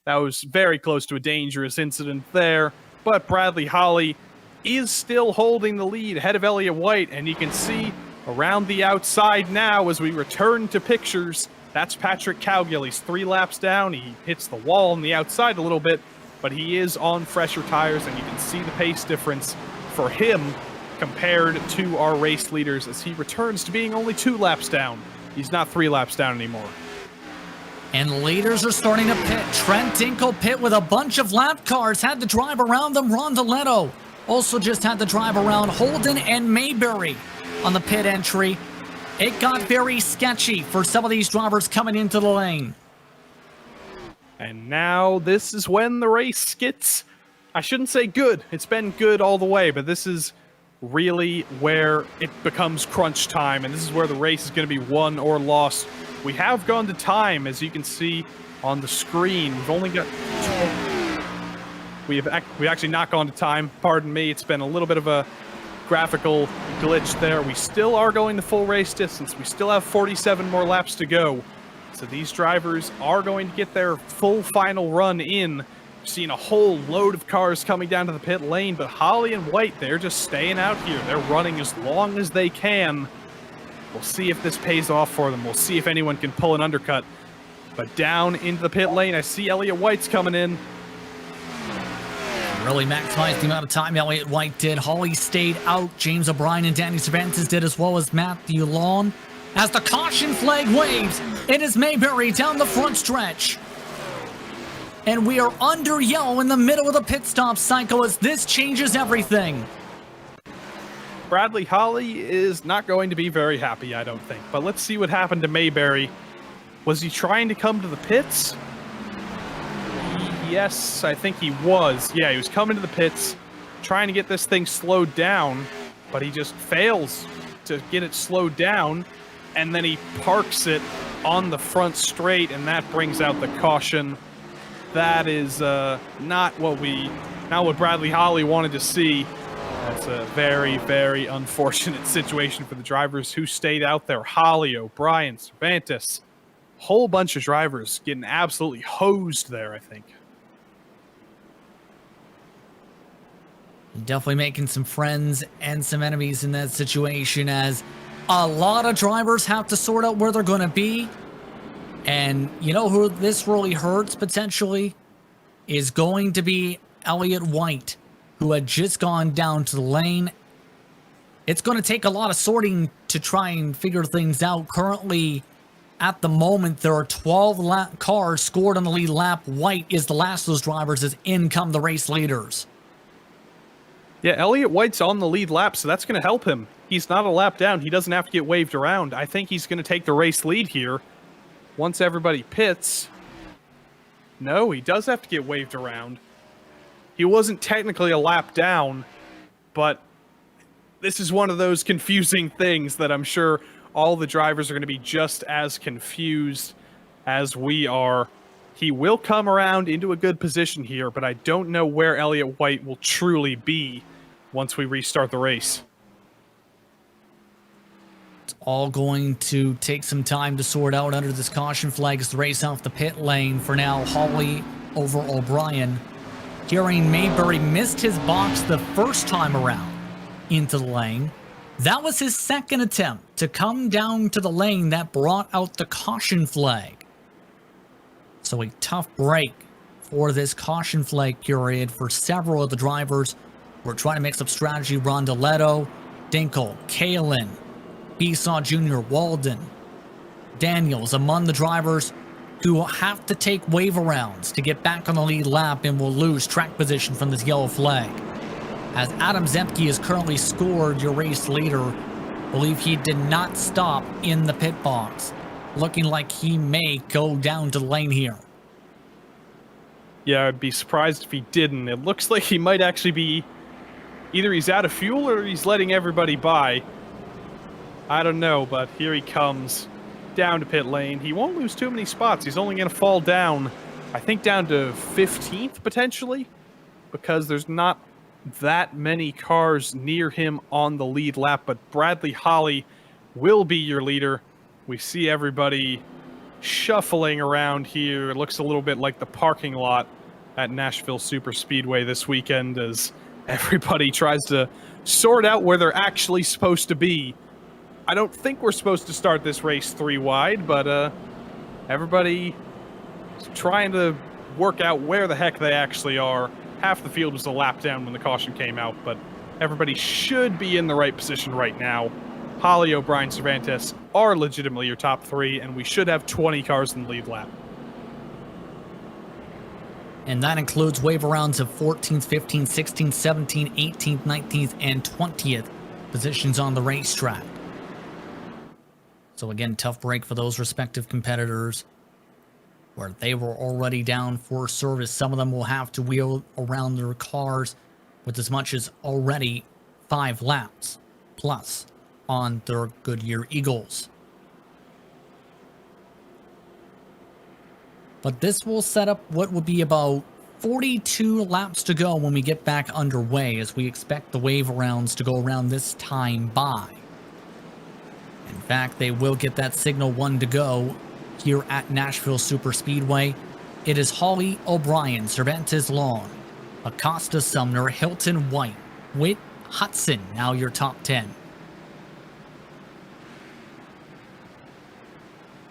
That was very close to a dangerous incident there, but Bradley Holly is still holding the lead ahead of Elliott White, and you can see around the outside now as we return to pictures, that's Patrick Cowgill. He's 3 laps down. He hits the wall on the outside a little bit, but he is on fresher tires, and you can see the pace difference for him compared to our race leaders as he returns to being only 2 laps down. He's not 3 laps down anymore. And leaders are starting to pit. Trent Dinkle pit with a bunch of lap cars. Had to drive around them. Rondoletto also just had to drive around Holden and Mayberry on the pit entry. It got very sketchy for some of these drivers coming into the lane. And now this is when the race gets, I shouldn't say good. It's been good all the way, but this is really where it becomes crunch time, and this is where the race is going to be won or lost. We have gone to time, as you can see on the screen. We've only got... We've actually not gone to time. Pardon me. It's been a little bit of a graphical glitch there. We still are going to full race distance. We still have 47 more laps to go. So these drivers are going to get their full final run in. We've seen a whole load of cars coming down to the pit lane, but Holly and White, they're just staying out here. They're running as long as they can. We'll see if this pays off for them. We'll see if anyone can pull an undercut. But down into the pit lane, I see Elliott White's coming in. Really maximized the amount of time Elliott White did. Holly stayed out. James O'Brien and Danny Cervantes did, as well as Matthew Long. As the caution flag waves, it is Mayberry down the front stretch. And we are under yellow in the middle of the pit stop cycle as this changes everything. Bradley Holly is not going to be very happy, I don't think. But let's see what happened to Mayberry. Was he trying to come to the pits? Yes, I think he was. Yeah, he was coming to the pits, trying to get this thing slowed down, but he just fails to get it slowed down, and then he parks it on the front straight, and that brings out the caution. That is not what Bradley Holly wanted to see. That's a very, very unfortunate situation for the drivers who stayed out there. Holly, O'Brien, Cervantes, whole bunch of drivers getting absolutely hosed there, I think. Definitely making some friends and some enemies in that situation, as a lot of drivers have to sort out where they're going to be. And you know who this really hurts potentially is going to be Elliott White, who had just gone down to the lane. It's going to take a lot of sorting to try and figure things out. Currently, at the moment, there are 12 cars scored on the lead lap. White is the last of those drivers as in come the race leaders. Yeah, Elliott White's on the lead lap, so that's going to help him. He's not a lap down. He doesn't have to get waved around. I think he's going to take the race lead here once everybody pits. No, he does have to get waved around. He wasn't technically a lap down, but this is one of those confusing things that I'm sure all the drivers are going to be just as confused as we are. He will come around into a good position here, but I don't know where Elliott White will truly be once we restart the race. It's all going to take some time to sort out under this caution flag as the race off the pit lane. For now, Hawley over O'Brien. Kieran Mayberry missed his box the first time around into the lane. That was his second attempt to come down to the lane that brought out the caution flag. So a tough break for this caution flag period for several of the drivers. We're trying to mix up strategy. Rondeletto, Dinkle, Kalen, Esau Jr., Walden, Daniels among the drivers who have to take wave arounds to get back on the lead lap and will lose track position from this yellow flag. As Adam Zemke is currently scored your race leader, believe he did not stop in the pit box. Looking like he may go down to the lane here. Yeah, I'd be surprised if he didn't. It looks like he might actually be... Either he's out of fuel or he's letting everybody by. I don't know, but here he comes down to pit lane. He won't lose too many spots. He's only going to fall down, I think, down to 15th, potentially, because there's not that many cars near him on the lead lap, but Bradley Holly will be your leader. We see everybody shuffling around here. It looks a little bit like the parking lot at Nashville Superspeedway this weekend as everybody tries to sort out where they're actually supposed to be. I don't think we're supposed to start this race 3 wide, but everybody is trying to work out where the heck they actually are. Half the field was a lap down when the caution came out, but everybody should be in the right position right now. Holly, O'Brien, Cervantes are legitimately your top 3, and we should have 20 cars in the lead lap. And that includes wave rounds of 14th, 15th, 16th, 17th, 18th, 19th, and 20th positions on the racetrack. So again, tough break for those respective competitors where they were already down for service. Some of them will have to wheel around their cars with as much as already 5 laps plus on their Goodyear Eagles. But this will set up what will be about 42 laps to go when we get back underway, as we expect the wave rounds to go around this time by. In fact, they will get that signal 1 to go here at Nashville Superspeedway. It is Hawley, O'Brien, Cervantes, Long, Acosta, Sumner, Hilton, White, Witt, Hudson, now your top 10.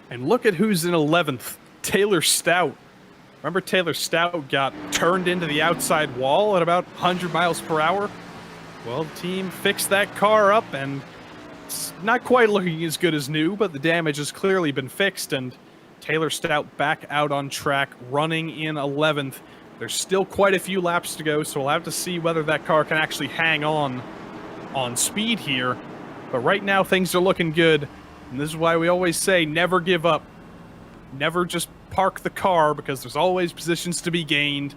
And look at who's in 11th. Taylor Stout. Remember Taylor Stout got turned into the outside wall at about 100 miles per hour? Well, the team fixed that car up, and it's not quite looking as good as new, but the damage has clearly been fixed, and Taylor Stout back out on track, running in 11th. There's still quite a few laps to go, so we'll have to see whether that car can actually hang on speed here. But right now, things are looking good, and this is why we always say never give up. Never just park the car, because there's always positions to be gained,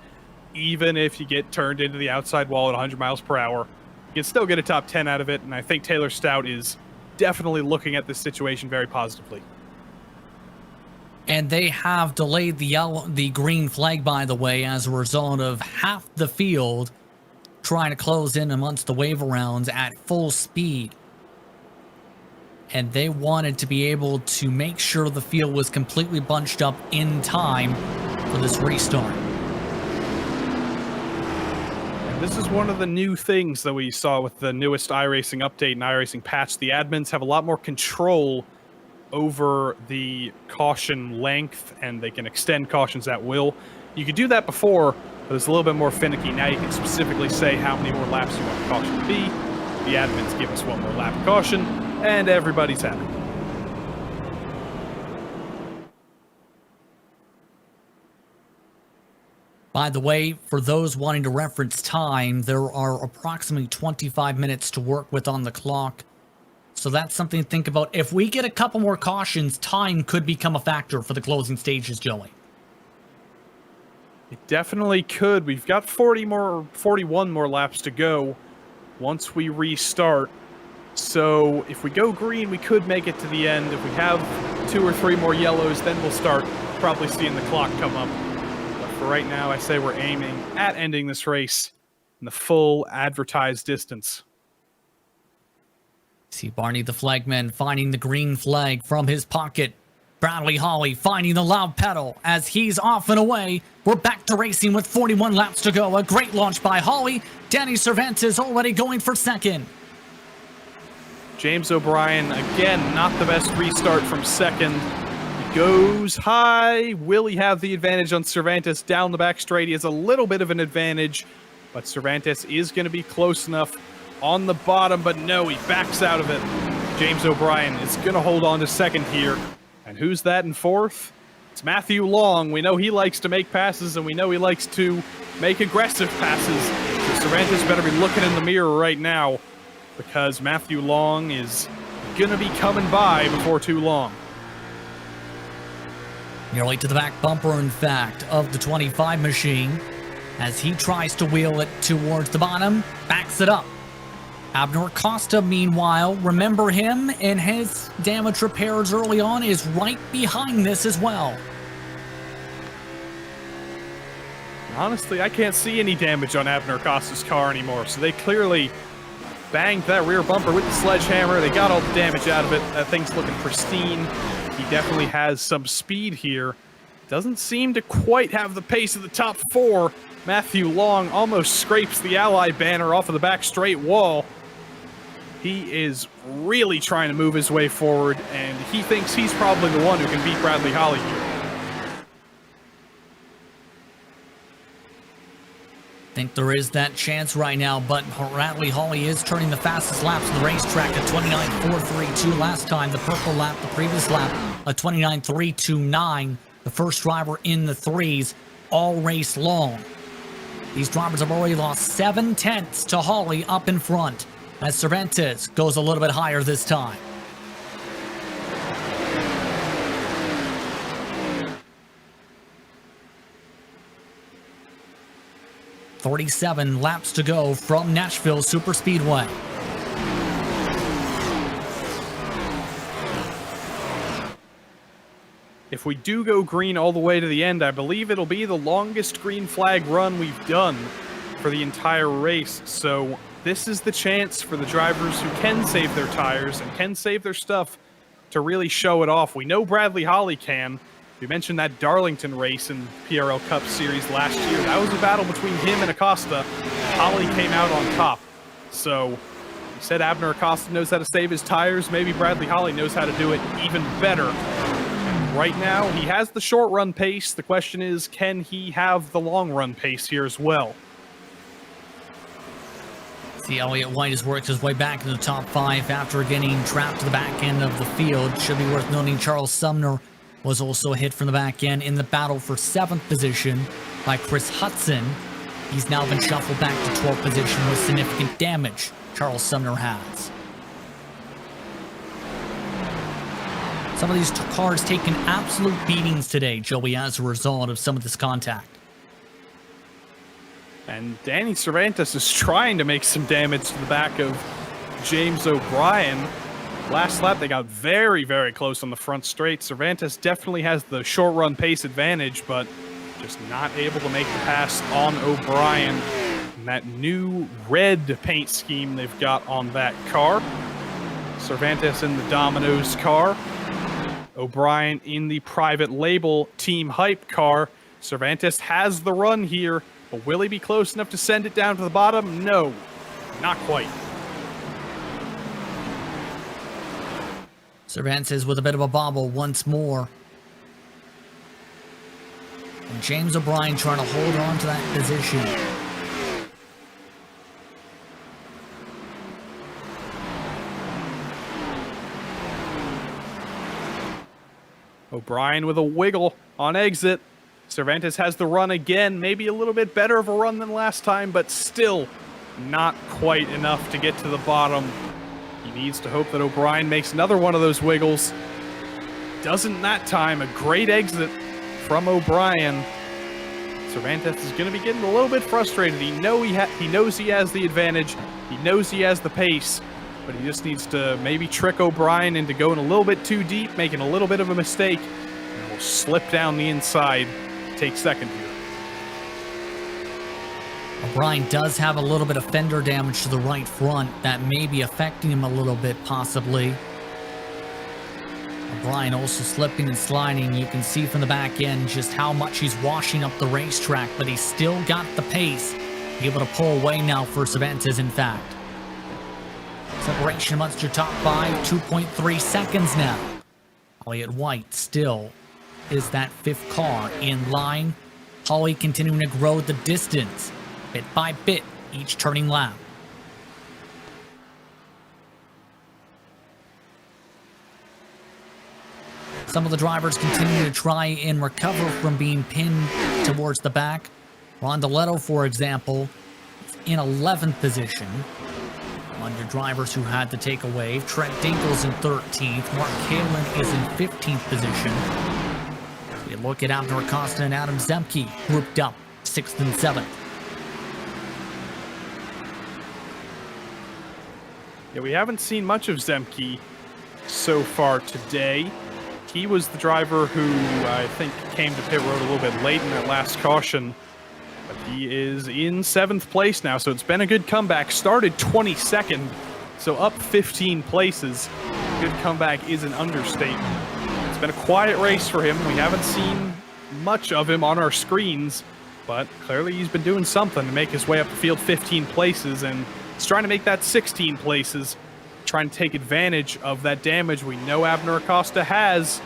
even if you get turned into the outside wall at 100 miles per hour. You can still get a top 10 out of it, and I think Taylor Stout is definitely looking at this situation very positively. And they have delayed the green flag, by the way, as a result of half the field trying to close in amongst the wave rounds at full speed. And they wanted to be able to make sure the field was completely bunched up in time for this restart. And this is one of the new things that we saw with the newest iRacing update and iRacing patch. The admins have a lot more control over the caution length, and they can extend cautions at will. You could do that before, but it's a little bit more finicky. Now you can specifically say how many more laps you want the caution to be. The admins give us 1 more lap of caution, and everybody's happy. By the way, for those wanting to reference time, there are approximately 25 minutes to work with on the clock. So that's something to think about. If we get a couple more cautions, time could become a factor for the closing stages, Joey. It definitely could. We've got 41 more laps to go once we restart. So if we go green, we could make it to the end. If we have 2 or 3 more yellows, then we'll start probably seeing the clock come up. But for right now, I say we're aiming at ending this race in the full advertised distance. See Barney the flagman finding the green flag from his pocket. Bradley Holly finding the loud pedal as he's off and away. We're back to racing with 41 laps to go. A great launch by Holly. Danny Cervantes already going for second. James O'Brien, again, not the best restart from second. He goes high. Will he have the advantage on Cervantes down the back straight? He has a little bit of an advantage, but Cervantes is going to be close enough on the bottom, but no, he backs out of it. James O'Brien is going to hold on to second here. And who's that in fourth? It's Matthew Long. We know he likes to make passes, and we know he likes to make aggressive passes. So Cervantes better be looking in the mirror right now, because Matthew Long is going to be coming by before too long. Nearly to the back bumper, in fact, of the 25 machine. As he tries to wheel it towards the bottom, backs it up. Abner Costa, meanwhile, remember him and his damage repairs early on, is right behind this as well. Honestly, I can't see any damage on Abner Costa's car anymore, so they clearly banged that rear bumper with the sledgehammer. They got all the damage out of it. That thing's looking pristine. He definitely has some speed here. Doesn't seem to quite have the pace of the top four. Matthew Long almost scrapes the Ally banner off of the back straight wall. He is really trying to move his way forward, and he thinks he's probably the one who can beat Bradley Holly here. Think there is that chance right now, but Bradley Holly is turning the fastest laps of the racetrack at 29.432 last time. The purple lap, the previous lap, a 29.329. The first driver in the threes all race long. These drivers have already lost 7 tenths to Holly up in front, as Cervantes goes a little bit higher this time. "47 laps to go from Nashville Superspeedway." If we do go green all the way to the end, I believe it'll be the longest green flag run we've done for the entire race. So this is the chance for the drivers who can save their tires and can save their stuff to really show it off. We know Bradley Holly can. We mentioned that Darlington race in PRL Cup Series last year. That was a battle between him and Acosta. Holly came out on top. So we said Abner Acosta knows how to save his tires. Maybe Bradley Holly knows how to do it even better. And right now, he has the short run pace. The question is, can he have the long run pace here as well? See, Elliott White has worked his way back into the top 5 after getting trapped to the back end of the field. Should be worth noting Charles Sumner was also hit from the back end in the battle for 7th position by Chris Hudson. He's now been shuffled back to 12th position with significant damage. Charles Sumner has. Some of these cars taking absolute beatings today, Joey, as a result of some of this contact. And Danny Cervantes is trying to make some damage to the back of James O'Brien. Last lap, they got very, very close on the front straight. Cervantes definitely has the short run pace advantage, but just not able to make the pass on O'Brien. And that new red paint scheme they've got on that car. Cervantes in the Domino's car. O'Brien in the private label Team Hype car. Cervantes has the run here, but will he be close enough to send it down to the bottom? No, not quite. Cervantes with a bit of a bobble once more. And James O'Brien trying to hold on to that position. O'Brien with a wiggle on exit. Cervantes has the run again, maybe a little bit better of a run than last time, but still not quite enough to get to the bottom. He needs to hope that O'Brien makes another one of those wiggles. Doesn't that time. A great exit from O'Brien. Cervantes is going to be getting a little bit frustrated. He knows he has the advantage. He knows he has the pace, but he just needs to maybe trick O'Brien into going a little bit too deep, making a little bit of a mistake. And will slip down the inside, take second here. O'Brien does have a little bit of fender damage to the right front that may be affecting him a little bit, possibly. O'Brien also slipping and sliding. You can see from the back end just how much he's washing up the racetrack, but he's still got the pace. Able to pull away now for Cervantes, in fact. Separation amongst your top 5, 2.3 seconds now. Elliott White still is that 5th car in line. Holly continuing to grow the distance, bit by bit, each turning lap. Some of the drivers continue to try and recover from being pinned towards the back. Ron Deletto, for example, is in 11th position. On your drivers who had to take a wave, Trent Dinkle's in 13th. Mark Kalin is in 15th position. We look at Abner Acosta and Adam Zemke grouped up 6th and 7th. Yeah, we haven't seen much of Zemke so far today. He was the driver who I think came to pit road a little bit late in that last caution. But he is in 7th place now, so it's been a good comeback. Started 22nd, so up 15 places. Good comeback is an understatement. It's been a quiet race for him. We haven't seen much of him on our screens, but clearly he's been doing something to make his way up the field 15 places, and he's trying to make that 16 places, trying to take advantage of that damage we know Abner Acosta has.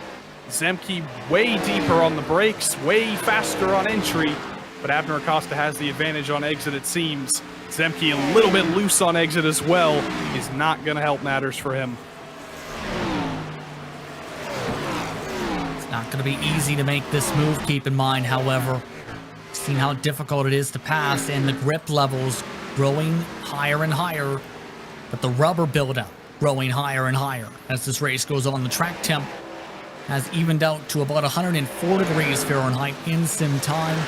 Zemke way deeper on the brakes, way faster on entry, but Abner Acosta has the advantage on exit, it seems. Zemke a little bit loose on exit as well is not going to help matters for him. It's not going to be easy to make this move, keep in mind, however. Seen how difficult it is to pass, and the grip levels growing higher and higher, but the rubber buildup growing higher and higher as this race goes on. The track temp has evened out to about 104 degrees Fahrenheit in sim time.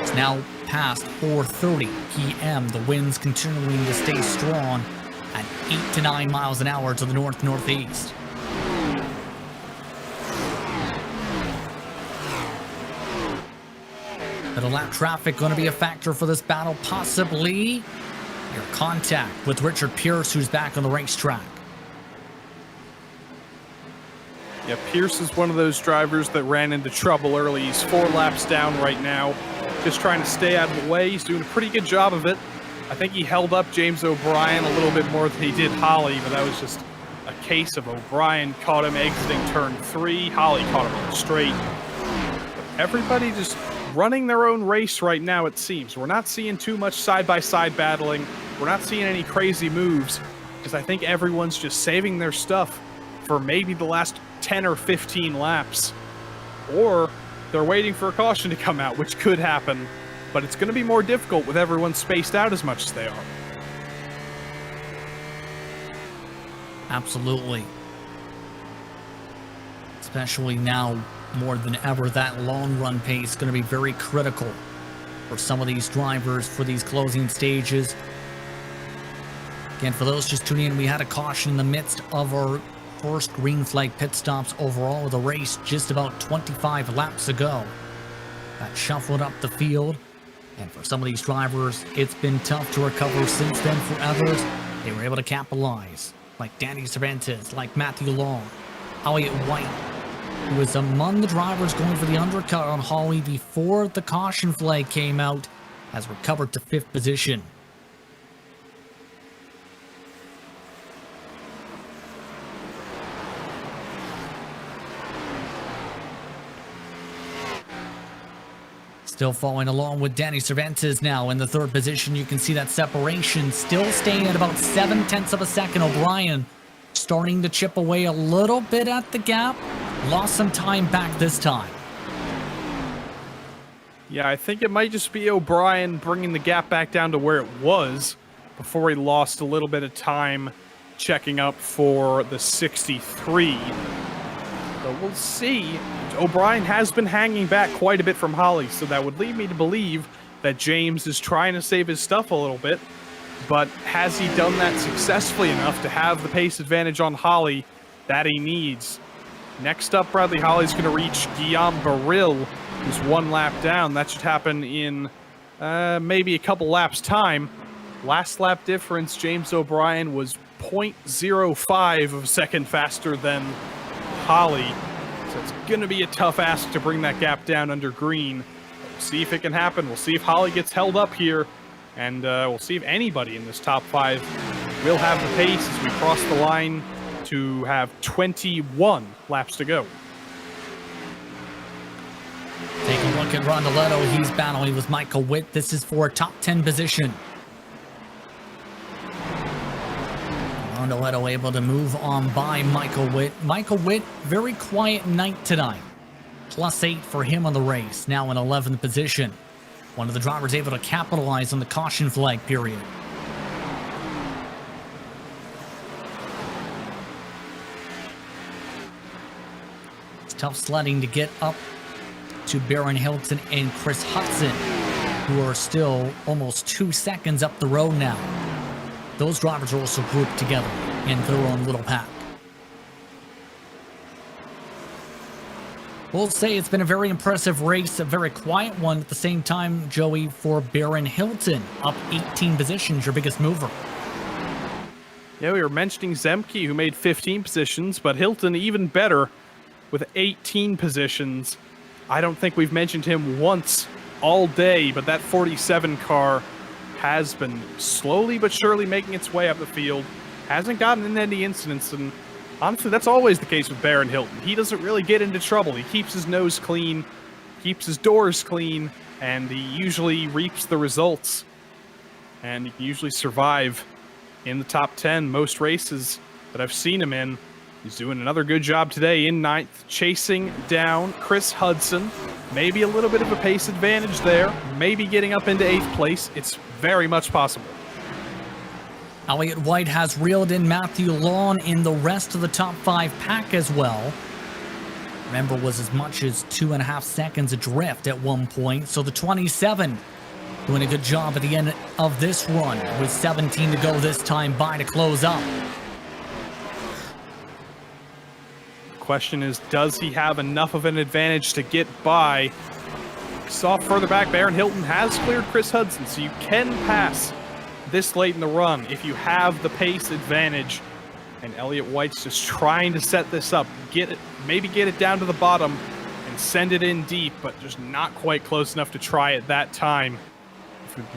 It's now past 4:30 p.m. The winds continuing to stay strong at 8 to 9 miles an hour to the north-northeast. Middle lap traffic going to be a factor for this battle, possibly. Your contact with Richard Pierce, who's back on the racetrack. Yeah, Pierce is one of those drivers that ran into trouble early. He's 4 laps down right now, just trying to stay out of the way. He's doing a pretty good job of it. I think he held up James O'Brien a little bit more than he did Holly, but that was just a case of O'Brien caught him exiting turn 3. Holly caught him on the straight. But everybody just running their own race right now, it seems. We're not seeing too much side-by-side battling. We're not seeing any crazy moves, because I think everyone's just saving their stuff for maybe the last 10 or 15 laps. Or they're waiting for a caution to come out, which could happen, but it's going to be more difficult with everyone spaced out as much as they are. Absolutely. Especially now, more than ever, that long run pace is going to be very critical for some of these drivers for these closing stages. Again, for those just tuning in, we had a caution in the midst of our first green flag pit stops overall of the race just about 25 laps ago. That shuffled up the field, and for some of these drivers, it's been tough to recover since then. For others, they were able to capitalize, like Danny Cervantes, like Matthew Long, Elliott White, who was among the drivers going for the undercut on Holly before the caution flag came out, has recovered to 5th position. Still following along with Danny Cervantes now in the 3rd position. You can see that separation still staying at about 0.7 of a second. O'Brien starting to chip away a little bit at the gap. Lost some time back this time. Yeah, I think it might just be O'Brien bringing the gap back down to where it was before he lost a little bit of time checking up for the 63. So we'll see. O'Brien has been hanging back quite a bit from Holly, so that would lead me to believe that James is trying to save his stuff a little bit. But has he done that successfully enough to have the pace advantage on Holly that he needs? Next up, Bradley Holly's going to reach Guillaume Baril, who's 1 lap down. That should happen in maybe a couple laps' time. Last lap difference, James O'Brien was 0.05 of a second faster than Holly. So it's going to be a tough ask to bring that gap down under green. We'll see if it can happen. We'll see if Holly gets held up here. And we'll see if anybody in this top 5 will have the pace as we cross the line to have 21 laps to go. Take a look at Rondeletto. He's battling with Michael Witt. This is for a top 10 position. Rondeletto able to move on by Michael Witt. Michael Witt, very quiet night tonight. +8 for him on the race. Now in 11th position. One of the drivers able to capitalize on the caution flag period. It's tough sledding to get up to Baron Hilton and Chris Hudson, who are still almost 2 seconds up the road now. Those drivers are also grouped together in their own little pack. We'll say it's been a very impressive race, a very quiet one at the same time, Joey, for Baron Hilton. Up 18 positions, your biggest mover. Yeah, we were mentioning Zemke, who made 15 positions, but Hilton even better with 18 positions. I don't think we've mentioned him once all day, but that 47 car has been slowly but surely making its way up the field. Hasn't gotten into any incidents, and honestly, that's always the case with Baron Hilton. He doesn't really get into trouble. He keeps his nose clean, keeps his doors clean, and he usually reaps the results. And he can usually survive in the top 10 most races that I've seen him in. He's doing another good job today in 9th, chasing down Chris Hudson. Maybe a little bit of a pace advantage there. Maybe getting up into 8th place. It's very much possible. Elliott White has reeled in Matthew Lawn in the rest of the top 5 pack as well. Remember, was as much as 2.5 seconds adrift at one point. So the 27 doing a good job at the end of this run with 17 to go this time by to close up. Question is, does he have enough of an advantage to get by? Saw further back, Baron Hilton has cleared Chris Hudson, so you can pass this late in the run if you have the pace advantage. And Elliott White's just trying to set this up, maybe get it down to the bottom and send it in deep, but just not quite close enough to try it that time.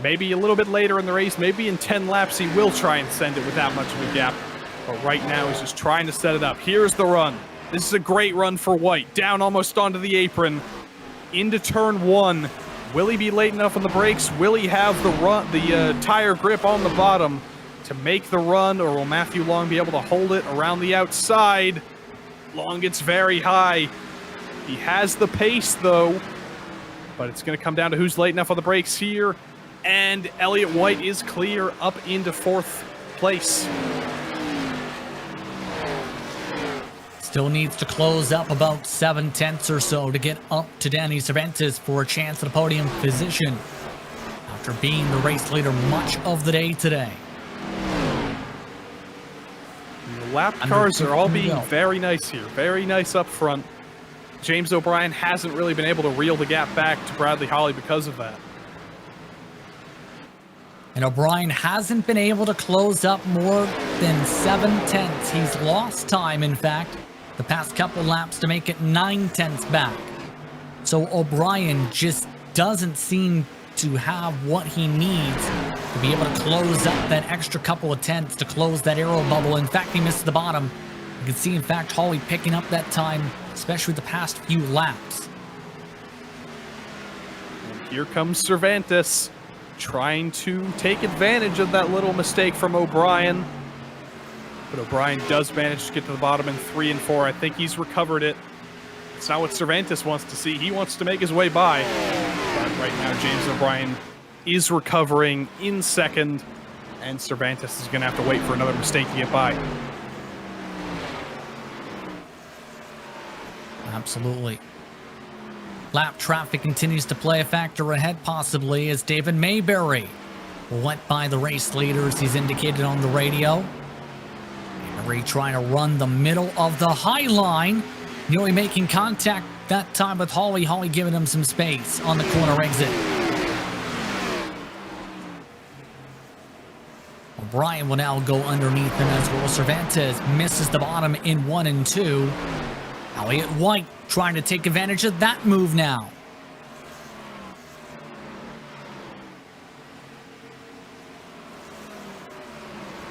Maybe a little bit later in the race, maybe in 10 laps, he will try and send it with that much of a gap. But right now, he's just trying to set it up. Here's the run. This is a great run for White. Down almost onto the apron. Into turn 1. Will he be late enough on the brakes? Will he have the tire grip on the bottom to make the run? Or will Matthew Long be able to hold it around the outside? Long gets very high. He has the pace, though. But it's going to come down to who's late enough on the brakes here. And Elliott White is clear up into 4th place. Still needs to close up about 7/10 or so to get up to Danny Cervantes for a chance at a podium position after being the race leader much of the day today. The lap cars are all being very nice here. Very nice up front. James O'Brien hasn't really been able to reel the gap back to Bradley Holly because of that. And O'Brien hasn't been able to close up more than 7/10. He's lost time, in fact, the past couple laps to make it 9/10 back. So O'Brien just doesn't seem to have what he needs to be able to close up that extra couple of tenths to close that aero bubble. In fact, he missed the bottom. You can see, in fact, Holly picking up that time, especially the past few laps. And here comes Cervantes, trying to take advantage of that little mistake from O'Brien. But O'Brien does manage to get to the bottom in 3 and 4. I think he's recovered it. It's not what Cervantes wants to see. He wants to make his way by. But right now, James O'Brien is recovering in 2nd, and Cervantes is going to have to wait for another mistake to get by. Absolutely. Lap traffic continues to play a factor ahead, possibly, as David Mayberry went by the race leaders. He's indicated on the radio. Mayberry trying to run the middle of the high line. Nearly making contact that time with Holly. Holly giving him some space on the corner exit. O'Brien will now go underneath him as well. Cervantes misses the bottom in 1 and 2. Elliott White trying to take advantage of that move now.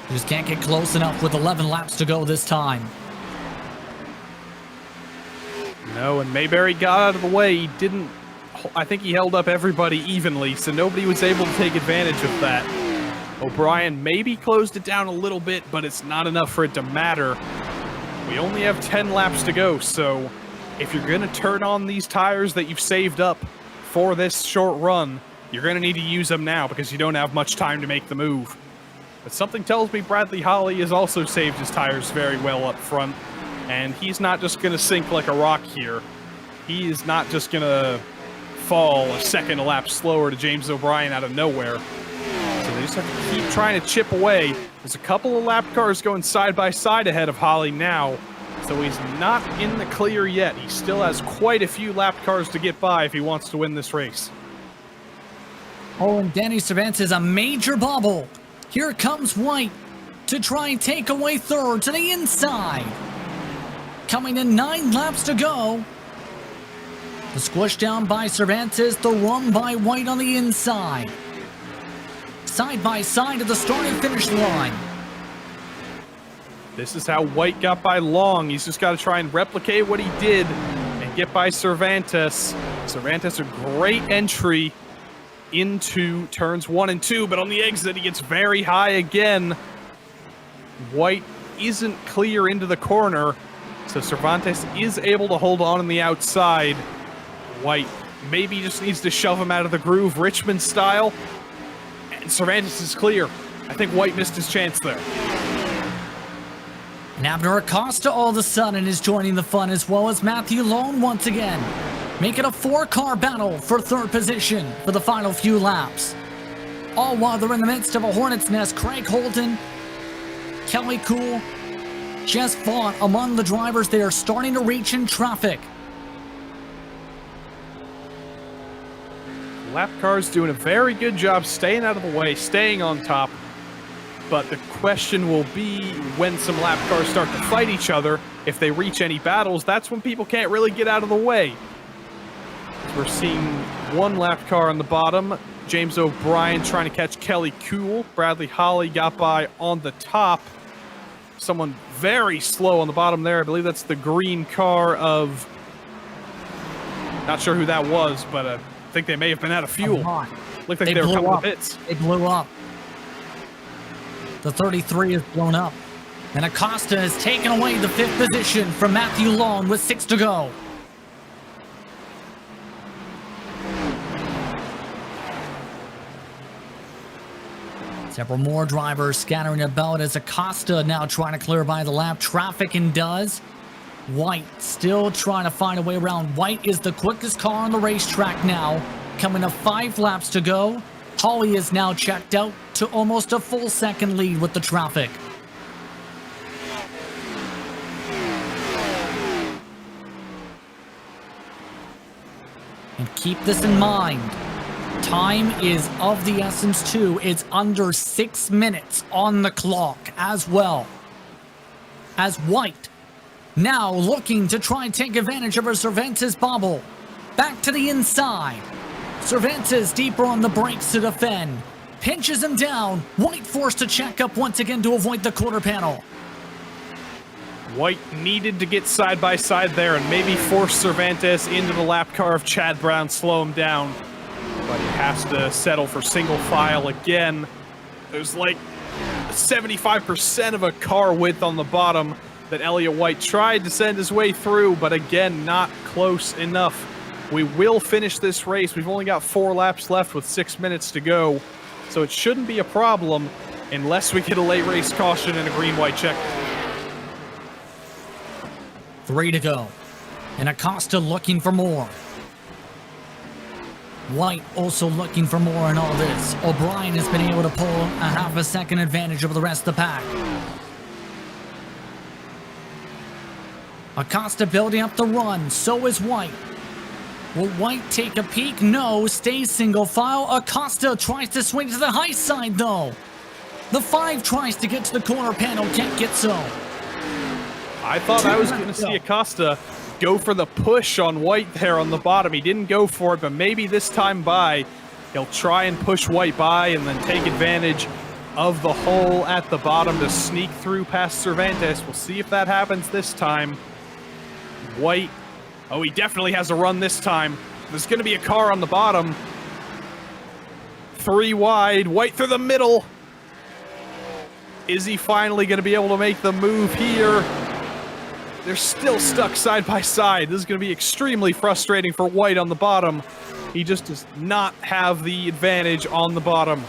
Just can't get close enough with 11 laps to go this time. No, and Mayberry got out of the way. He didn't... I think he held up everybody evenly, so nobody was able to take advantage of that. O'Brien maybe closed it down a little bit, but it's not enough for it to matter. We only have 10 laps to go, so if you're going to turn on these tires that you've saved up for this short run, you're going to need to use them now because you don't have much time to make the move. But something tells me Bradley Holly has also saved his tires very well up front, and he's not just going to sink like a rock here. He is not just going to fall a second a lap slower to James O'Brien out of nowhere. So they just have to keep trying to chip away. There's a couple of lap cars going side by side ahead of Holly now, so he's not in the clear yet. He still has quite a few lap cars to get by if he wants to win this race. Oh, and Danny Cervantes, a major bobble. Here comes White to try and take away third to the inside. Coming in 9 laps to go. The squish down by Cervantes, the run by White on the inside. Side by side at the start and finish line. This is how White got by Long. He's just got to try and replicate what he did and get by Cervantes. Cervantes, a great entry into turns 1 and 2, but on the exit he gets very high again. White isn't clear into the corner, so Cervantes is able to hold on the outside. White maybe just needs to shove him out of the groove, Richmond style, and Cervantes is clear. I think White missed his chance there. And Abner Acosta all of a sudden is joining the fun, as well as Matthew Lone once again. Make it a 4-car battle for third position for the final few laps. All while they're in the midst of a hornet's nest. Craig Holton, Kelly Cool, Jess Vaught among the drivers. They are starting to reach in traffic. Lap cars doing a very good job staying out of the way, staying on top. But the question will be when some lap cars start to fight each other, if they reach any battles, that's when people can't really get out of the way. We're seeing 1 lap car on the bottom. James O'Brien trying to catch Kelly Cool. Bradley Holly got by on the top. Someone very slow on the bottom there. I believe that's the green car of... Not sure who that was, but I think they may have been out of fuel. Looked like they were coming to the pits. They blew up. The 33 is blown up. And Acosta has taken away the 5th position from Matthew Long with 6 to go. Several more drivers scattering about as Acosta now trying to clear by the lap traffic and does. White still trying to find a way around. White is the quickest car on the racetrack now. Coming to 5 laps to go. Holly is now checked out to almost a full second lead with the traffic. And keep this in mind. Time is of the essence too. It's under 6 minutes on the clock as well. As White now looking to try and take advantage of a Cervantes bobble. Back to the inside. Cervantes deeper on the brakes to defend. Pinches him down. White forced to check up once again to avoid the quarter panel. White needed to get side by side there and maybe force Cervantes into the lap car of Chad Brown, slow him down. But he has to settle for single file again. There's like 75% of a car width on the bottom that Elliott White tried to send his way through, but again, not close enough. We will finish this race. We've only got 4 laps left with 6 minutes to go, so it shouldn't be a problem unless we get a late race caution and a green-white check. 3 to go. And Acosta looking for more. White also looking for more in all this. O'Brien has been able to pull a half a second advantage over the rest of the pack. Acosta building up the run, so is White. Will White take a peek? No, stays single file. Acosta tries to swing to the high side though. The 5 tries to get to the corner panel, can't get so. I thought I was going to see Acosta go for the push on White there on the bottom. He didn't go for it, but maybe this time by, he'll try and push White by and then take advantage of the hole at the bottom to sneak through past Cervantes. We'll see if that happens this time. White, oh, he definitely has a run this time. There's going to be a car on the bottom. 3 wide, White through the middle. Is he finally going to be able to make the move here? They're still stuck side by side. This is going to be extremely frustrating for White on the bottom. He just does not have the advantage on the bottom.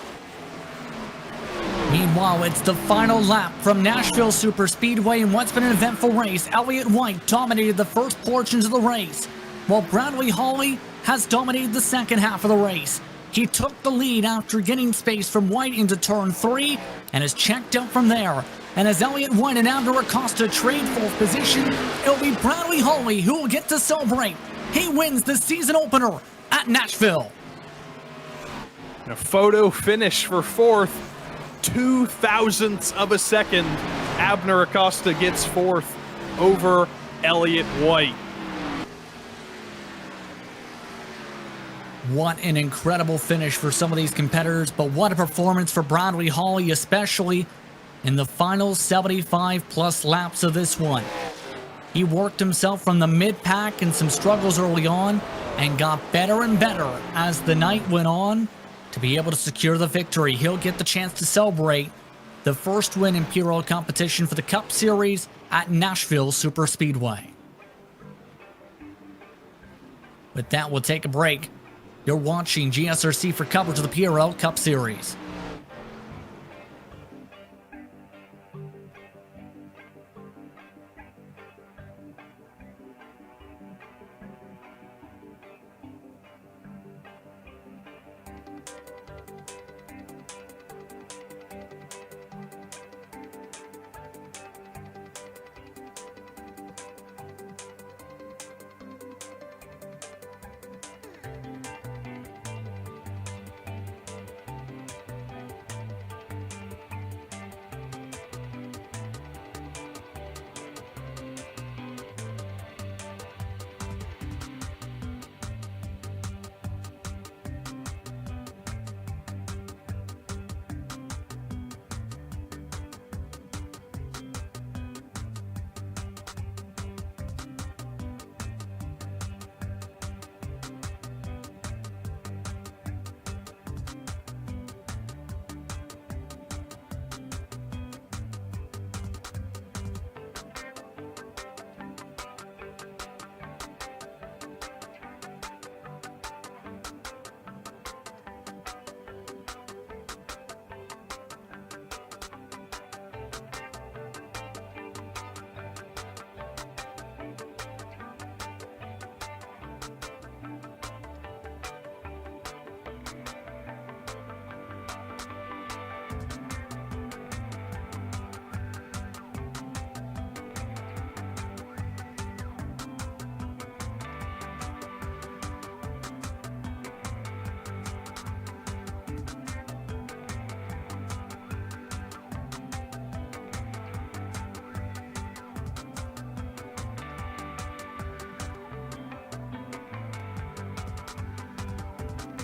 Meanwhile, it's the final lap from Nashville Superspeedway in what's been an eventful race. Elliott White dominated the first portions of the race, while Bradley Hawley has dominated the second half of the race. He took the lead after getting space from White into turn 3 and is checked out from there. And as Elliott White and Abner Acosta trade fourth position, it'll be Bradley Hawley who will get to celebrate. He wins the season opener at Nashville. And a photo finish for 4th. 0.02 of a second. Abner Acosta gets 4th over Elliott White. What an incredible finish for some of these competitors, but what a performance for Bradley Hawley, especially in the final 75 plus laps of this one. He worked himself from the mid-pack and some struggles early on and got better and better as the night went on to be able to secure the victory. He'll get the chance to celebrate the first win in PRL competition for the Cup Series at Nashville Superspeedway. With that, we'll take a break. You're watching GSRC for coverage of the PRL Cup Series.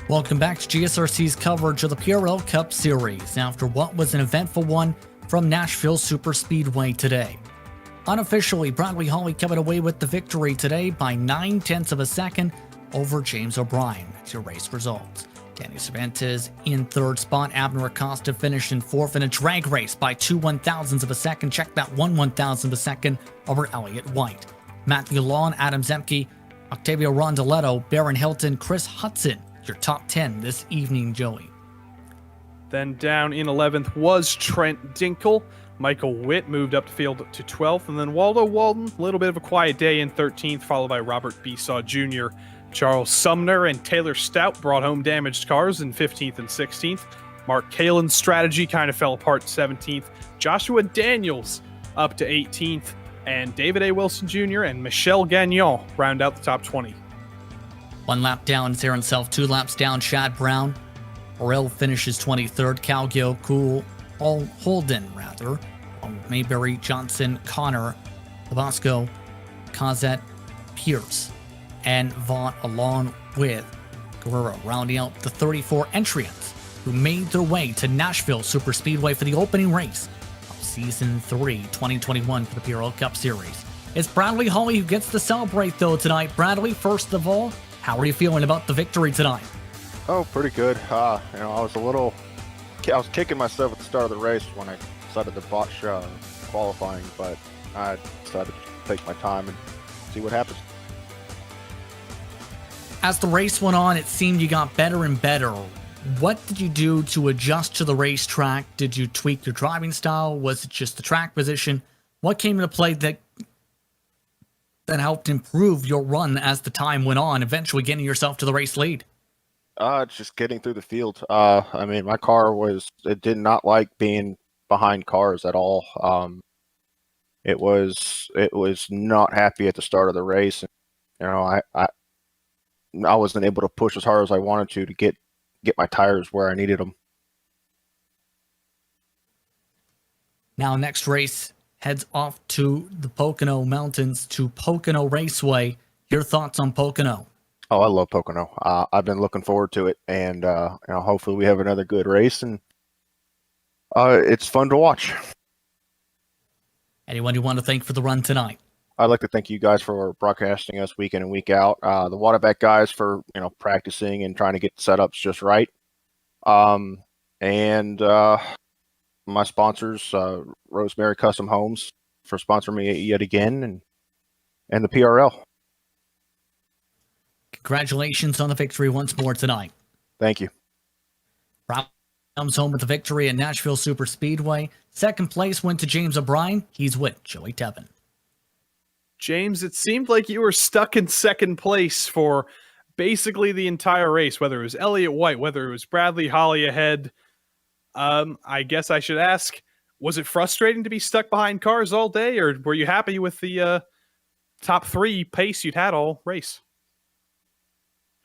Welcome back to GSRC's coverage of the PRL Cup Series after what was an eventful one from Nashville Superspeedway today. Unofficially, Bradley Hawley coming away with the victory today by 0.9 of a second over James O'Brien. That's your race results. Danny Cervantes in 3rd spot. Abner Acosta finished in 4th in a drag race by 2/1000 of a second. Check that 1/1000 of a second over Elliott White. Matthew Lawn, Adam Zemke, Octavio Rondoletto, Baron Hilton, Chris Hudson. Your top 10 this evening, Joey. Then down in 11th was Trent Dinkel. Michael Witt moved up the field to 12th. And then Waldo Walden, a little bit of a quiet day in 13th, followed by Robert Besaw Jr. Charles Sumner and Taylor Stout brought home damaged cars in 15th and 16th. Mark Kalin's strategy kind of fell apart 17th. Joshua Daniels up to 18th. and David A. Wilson Jr. and Michel Gagnon round out the top 20. 1 lap down, Aaron himself. 2 laps down, Chad Brown. PRL finishes 23rd. Calgio, Cool, Holden, Mayberry, Johnson, Connor, Tabasco, Cazette, Pierce, and Vaught, along with Guerrero, rounding out the 34 entrants who made their way to Nashville Superspeedway for the opening race of Season 3, 2021 for the PRL Cup Series. It's Bradley Hawley who gets to celebrate, though, tonight. Bradley, first of all, how are you feeling about the victory tonight? Oh, pretty good. I was kicking myself at the start of the race when I decided to botch qualifying, but I decided to take my time and see what happens. As the race went on, it seemed you got better and better. What did you do to adjust to the racetrack? Did you tweak your driving style? Was it just the track position? What came into play that helped improve your run as the time went on, eventually getting yourself to the race lead? Just getting through the field. My car it did not like being behind cars at all. It was not happy at the start of the race. I wasn't able to push as hard as I wanted to get my tires where I needed them. Now, next race heads off to the Pocono Mountains to Pocono Raceway. Your thoughts on Pocono? Oh, I love Pocono. I've been looking forward to it, and hopefully we have another good race, and it's fun to watch. Anyone you want to thank for the run tonight? I'd like to thank you guys for broadcasting us week in and week out. The Waterback guys for practicing and trying to get setups just right. And my sponsors, Rosemary Custom Homes, for sponsoring me yet again, and the PRL. Congratulations on the victory once more tonight. Thank you. Brown comes home with the victory at Nashville Superspeedway. Second place went to James O'Brien. He's with Joey Tevin. James, it seemed like you were stuck in second place for basically the entire race, whether it was Elliott White, whether it was Bradley Holly ahead. I guess I should ask, was it frustrating to be stuck behind cars all day, or were you happy with the top 3 pace you'd had all race?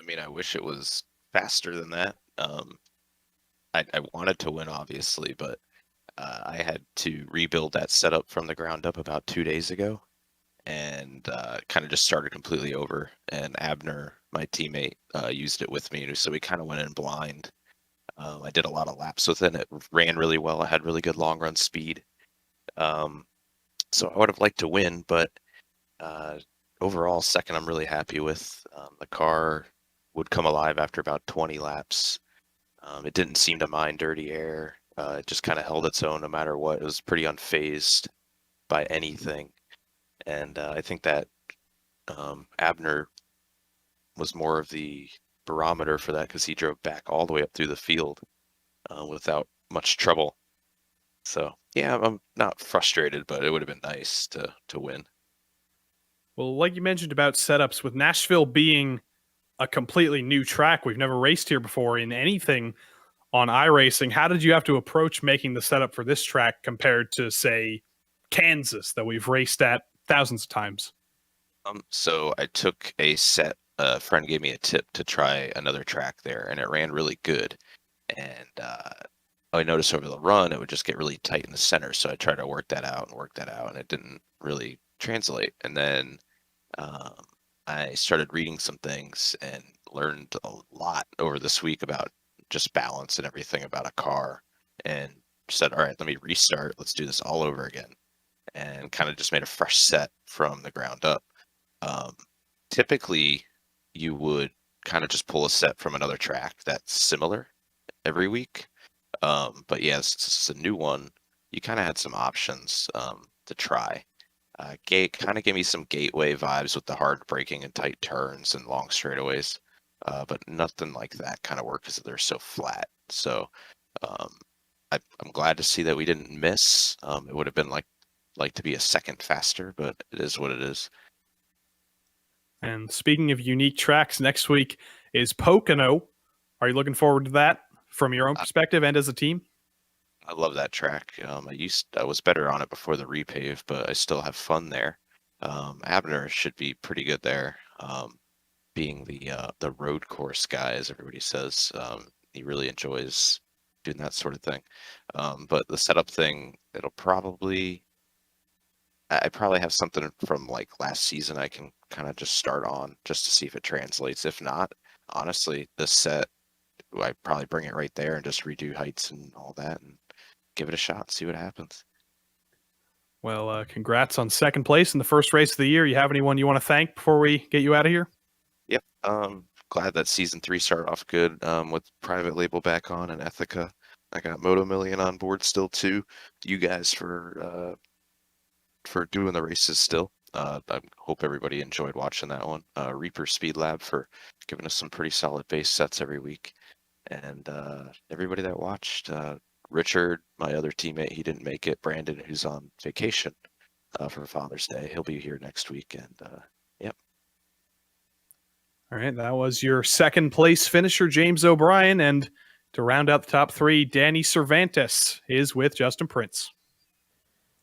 I mean, I wish it was faster than that. I wanted to win, obviously, but I had to rebuild that setup from the ground up about 2 days ago, and kind of just started completely over. And Abner, my teammate, used it with me, so we kind of went in blind. I did a lot of laps with it. It ran really well. I had really good long run speed. So I would have liked to win, but overall, second, I'm really happy with. The car would come alive after about 20 laps. It didn't seem to mind dirty air. It just kind of held its own no matter what. It was pretty unfazed by anything. And I think that Abner was more of the barometer for that, because he drove back all the way up through the field without much trouble. So, yeah, I'm not frustrated, but it would have been nice to win. Well, like you mentioned about setups, with Nashville being a completely new track, we've never raced here before in anything on iRacing. How did you have to approach making the setup for this track compared to, say, Kansas, that we've raced at thousands of times? So I took a set. A friend gave me a tip to try another track there, and it ran really good. And I noticed over the run, it would just get really tight in the center. So I tried to work that out, and it didn't really translate. And then I started reading some things and learned a lot over this week about just balance and everything about a car, and said, all right, let me restart. Let's do this all over again. And kind of just made a fresh set from the ground up. Typically, you would kind of just pull a set from another track that's similar every week. But yeah, it's a new one. You kind of had some options to try. Kind of gave me some Gateway vibes with the hard braking and tight turns and long straightaways. But nothing like that kind of work because they're so flat. So I'm glad to see that we didn't miss. It would have been like to be a second faster, but it is what it is. And speaking of unique tracks, next week is Pocono. Are you looking forward to that from your own perspective and as a team? I love that track. I was better on it before the repave, but I still have fun there. Abner should be pretty good there. Being the road course guy, as everybody says, he really enjoys doing that sort of thing. But the setup thing, I probably have something from like last season I can kind of just start on just to see if it translates. If not, honestly, the set, I probably bring it right there and just redo heights and all that and give it a shot, see what happens. Well, congrats on second place in the first race of the year. You have anyone you want to thank before we get you out of here? Yep. Glad that season 3 started off good with private label back on and Ethica. I got Moto Million on board still too. You guys for doing the races still. I hope everybody enjoyed watching that one. Reaper Speed Lab for giving us some pretty solid base sets every week. And everybody that watched, Richard, my other teammate, he didn't make it. Brandon, who's on vacation for Father's Day, he'll be here next week. And yep. All right, that was your second place finisher, James O'Brien. And to round out the top 3, Danny Cervantes is with Justin Prince.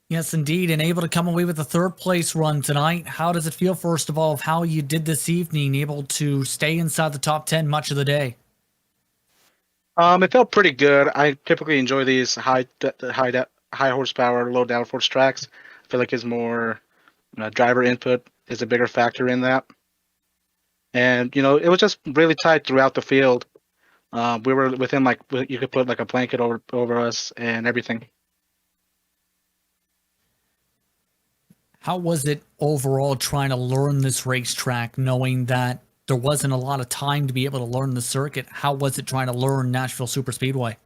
Yes, indeed, and able to come away with a third place run tonight. How does it feel, first of all, of how you did this evening, able to stay inside the top 10 much of the day? It felt pretty good. I typically enjoy these high horsepower, low downforce tracks. I feel like it's more driver input is a bigger factor in that. And it was just really tight throughout the field. We were within you could put like a blanket over us and everything. How was it overall trying to learn this racetrack, knowing that there wasn't a lot of time to be able to learn the circuit? How was it trying to learn Nashville Superspeedway?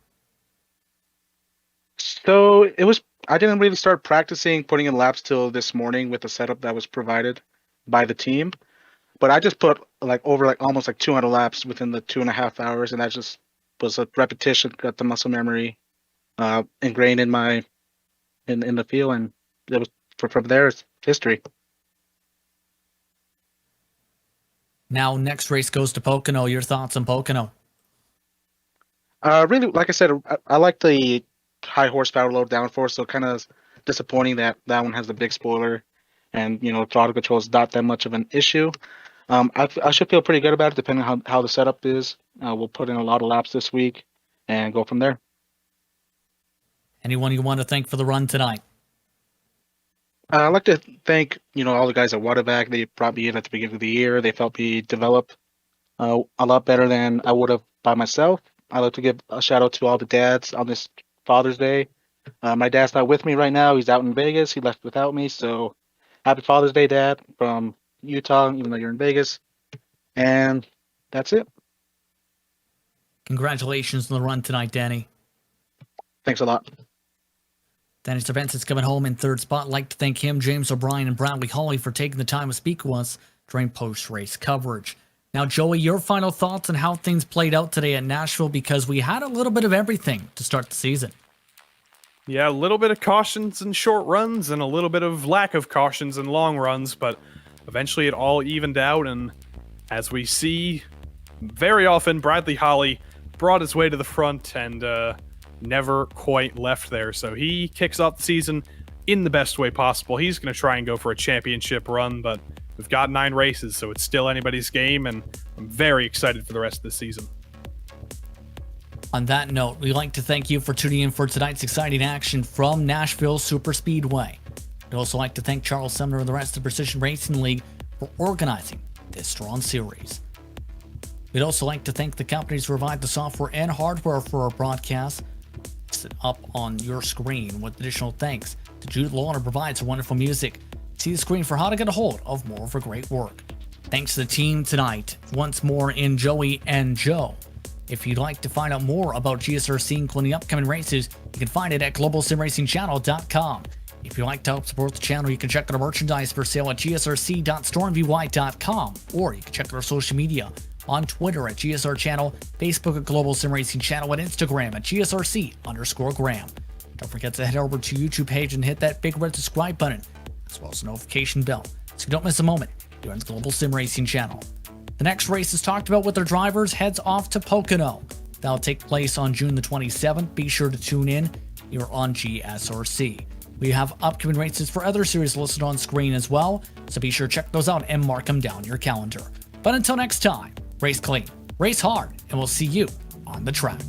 So I didn't really start practicing putting in laps till this morning with the setup that was provided by the team. But I just put almost 200 laps within the 2.5 hours, and that just was a repetition, got the muscle memory ingrained in the field, and it was from there it's history. Now, next race goes to Pocono. Your thoughts on Pocono? Really, like I said, I like the high horsepower, low downforce, so kind of disappointing that one has the big spoiler, and throttle control is not that much of an issue. I should feel pretty good about it, depending on how the setup is. We'll put in a lot of laps this week and go from there. Anyone you want to thank for the run tonight? I'd like to thank all the guys at Waterback. They brought me in at the beginning of the year. They helped me develop a lot better than I would have by myself. I'd like to give a shout out to all the dads on this Father's Day. My dad's not with me right now. He's out in Vegas. He left without me. So happy Father's Day, Dad, from Utah, even though you're in Vegas. And that's it. Congratulations on the run tonight, Danny. Thanks a lot. Danny Cervantes coming home in third spot. I'd like to thank him, James O'Brien, and Bradley Hawley for taking the time to speak with us during post-race coverage. Now, Joey, your final thoughts on how things played out today at Nashville, because we had a little bit of everything to start the season. Yeah, a little bit of cautions and short runs and a little bit of lack of cautions and long runs, but eventually it all evened out, and as we see very often, Bradley Hawley brought his way to the front and never quite left there. So he kicks off the season in the best way possible. He's going to try and go for a championship run, but we've got 9 races, so it's still anybody's game, and I'm very excited for the rest of the season. On that note, we'd like to thank you for tuning in for tonight's exciting action from Nashville Superspeedway. We'd also like to thank Charles Sumner and the rest of the Precision Racing League for organizing this strong series. We'd also like to thank the companies who provide the software and hardware for our broadcast. Sit up on your screen with additional thanks to Jude Lawler, provides wonderful music. See the screen for how to get a hold of more of her great work. Thanks to the team tonight, once more in Joey and Joe. If you'd like to find out more about GSRC, including upcoming races, you can find it at globalsimracingchannel.com. If you'd like to help support the channel, you can check out our merchandise for sale at gsrc.stormvy.com, or you can check out our social media on Twitter at GSR Channel, Facebook at Global Sim Racing Channel, and Instagram at GSRC_Graham. Don't forget to head over to YouTube page and hit that big red subscribe button, as well as the notification bell, so you don't miss a moment here on the Global Sim Racing Channel. The next race is talked about with their drivers heads off to Pocono. That'll take place on June the 27th. Be sure to tune in. you're on GSRC. We have upcoming races for other series listed on screen as well, so be sure to check those out and mark them down your calendar. But until next time, race clean, race hard, and we'll see you on the track.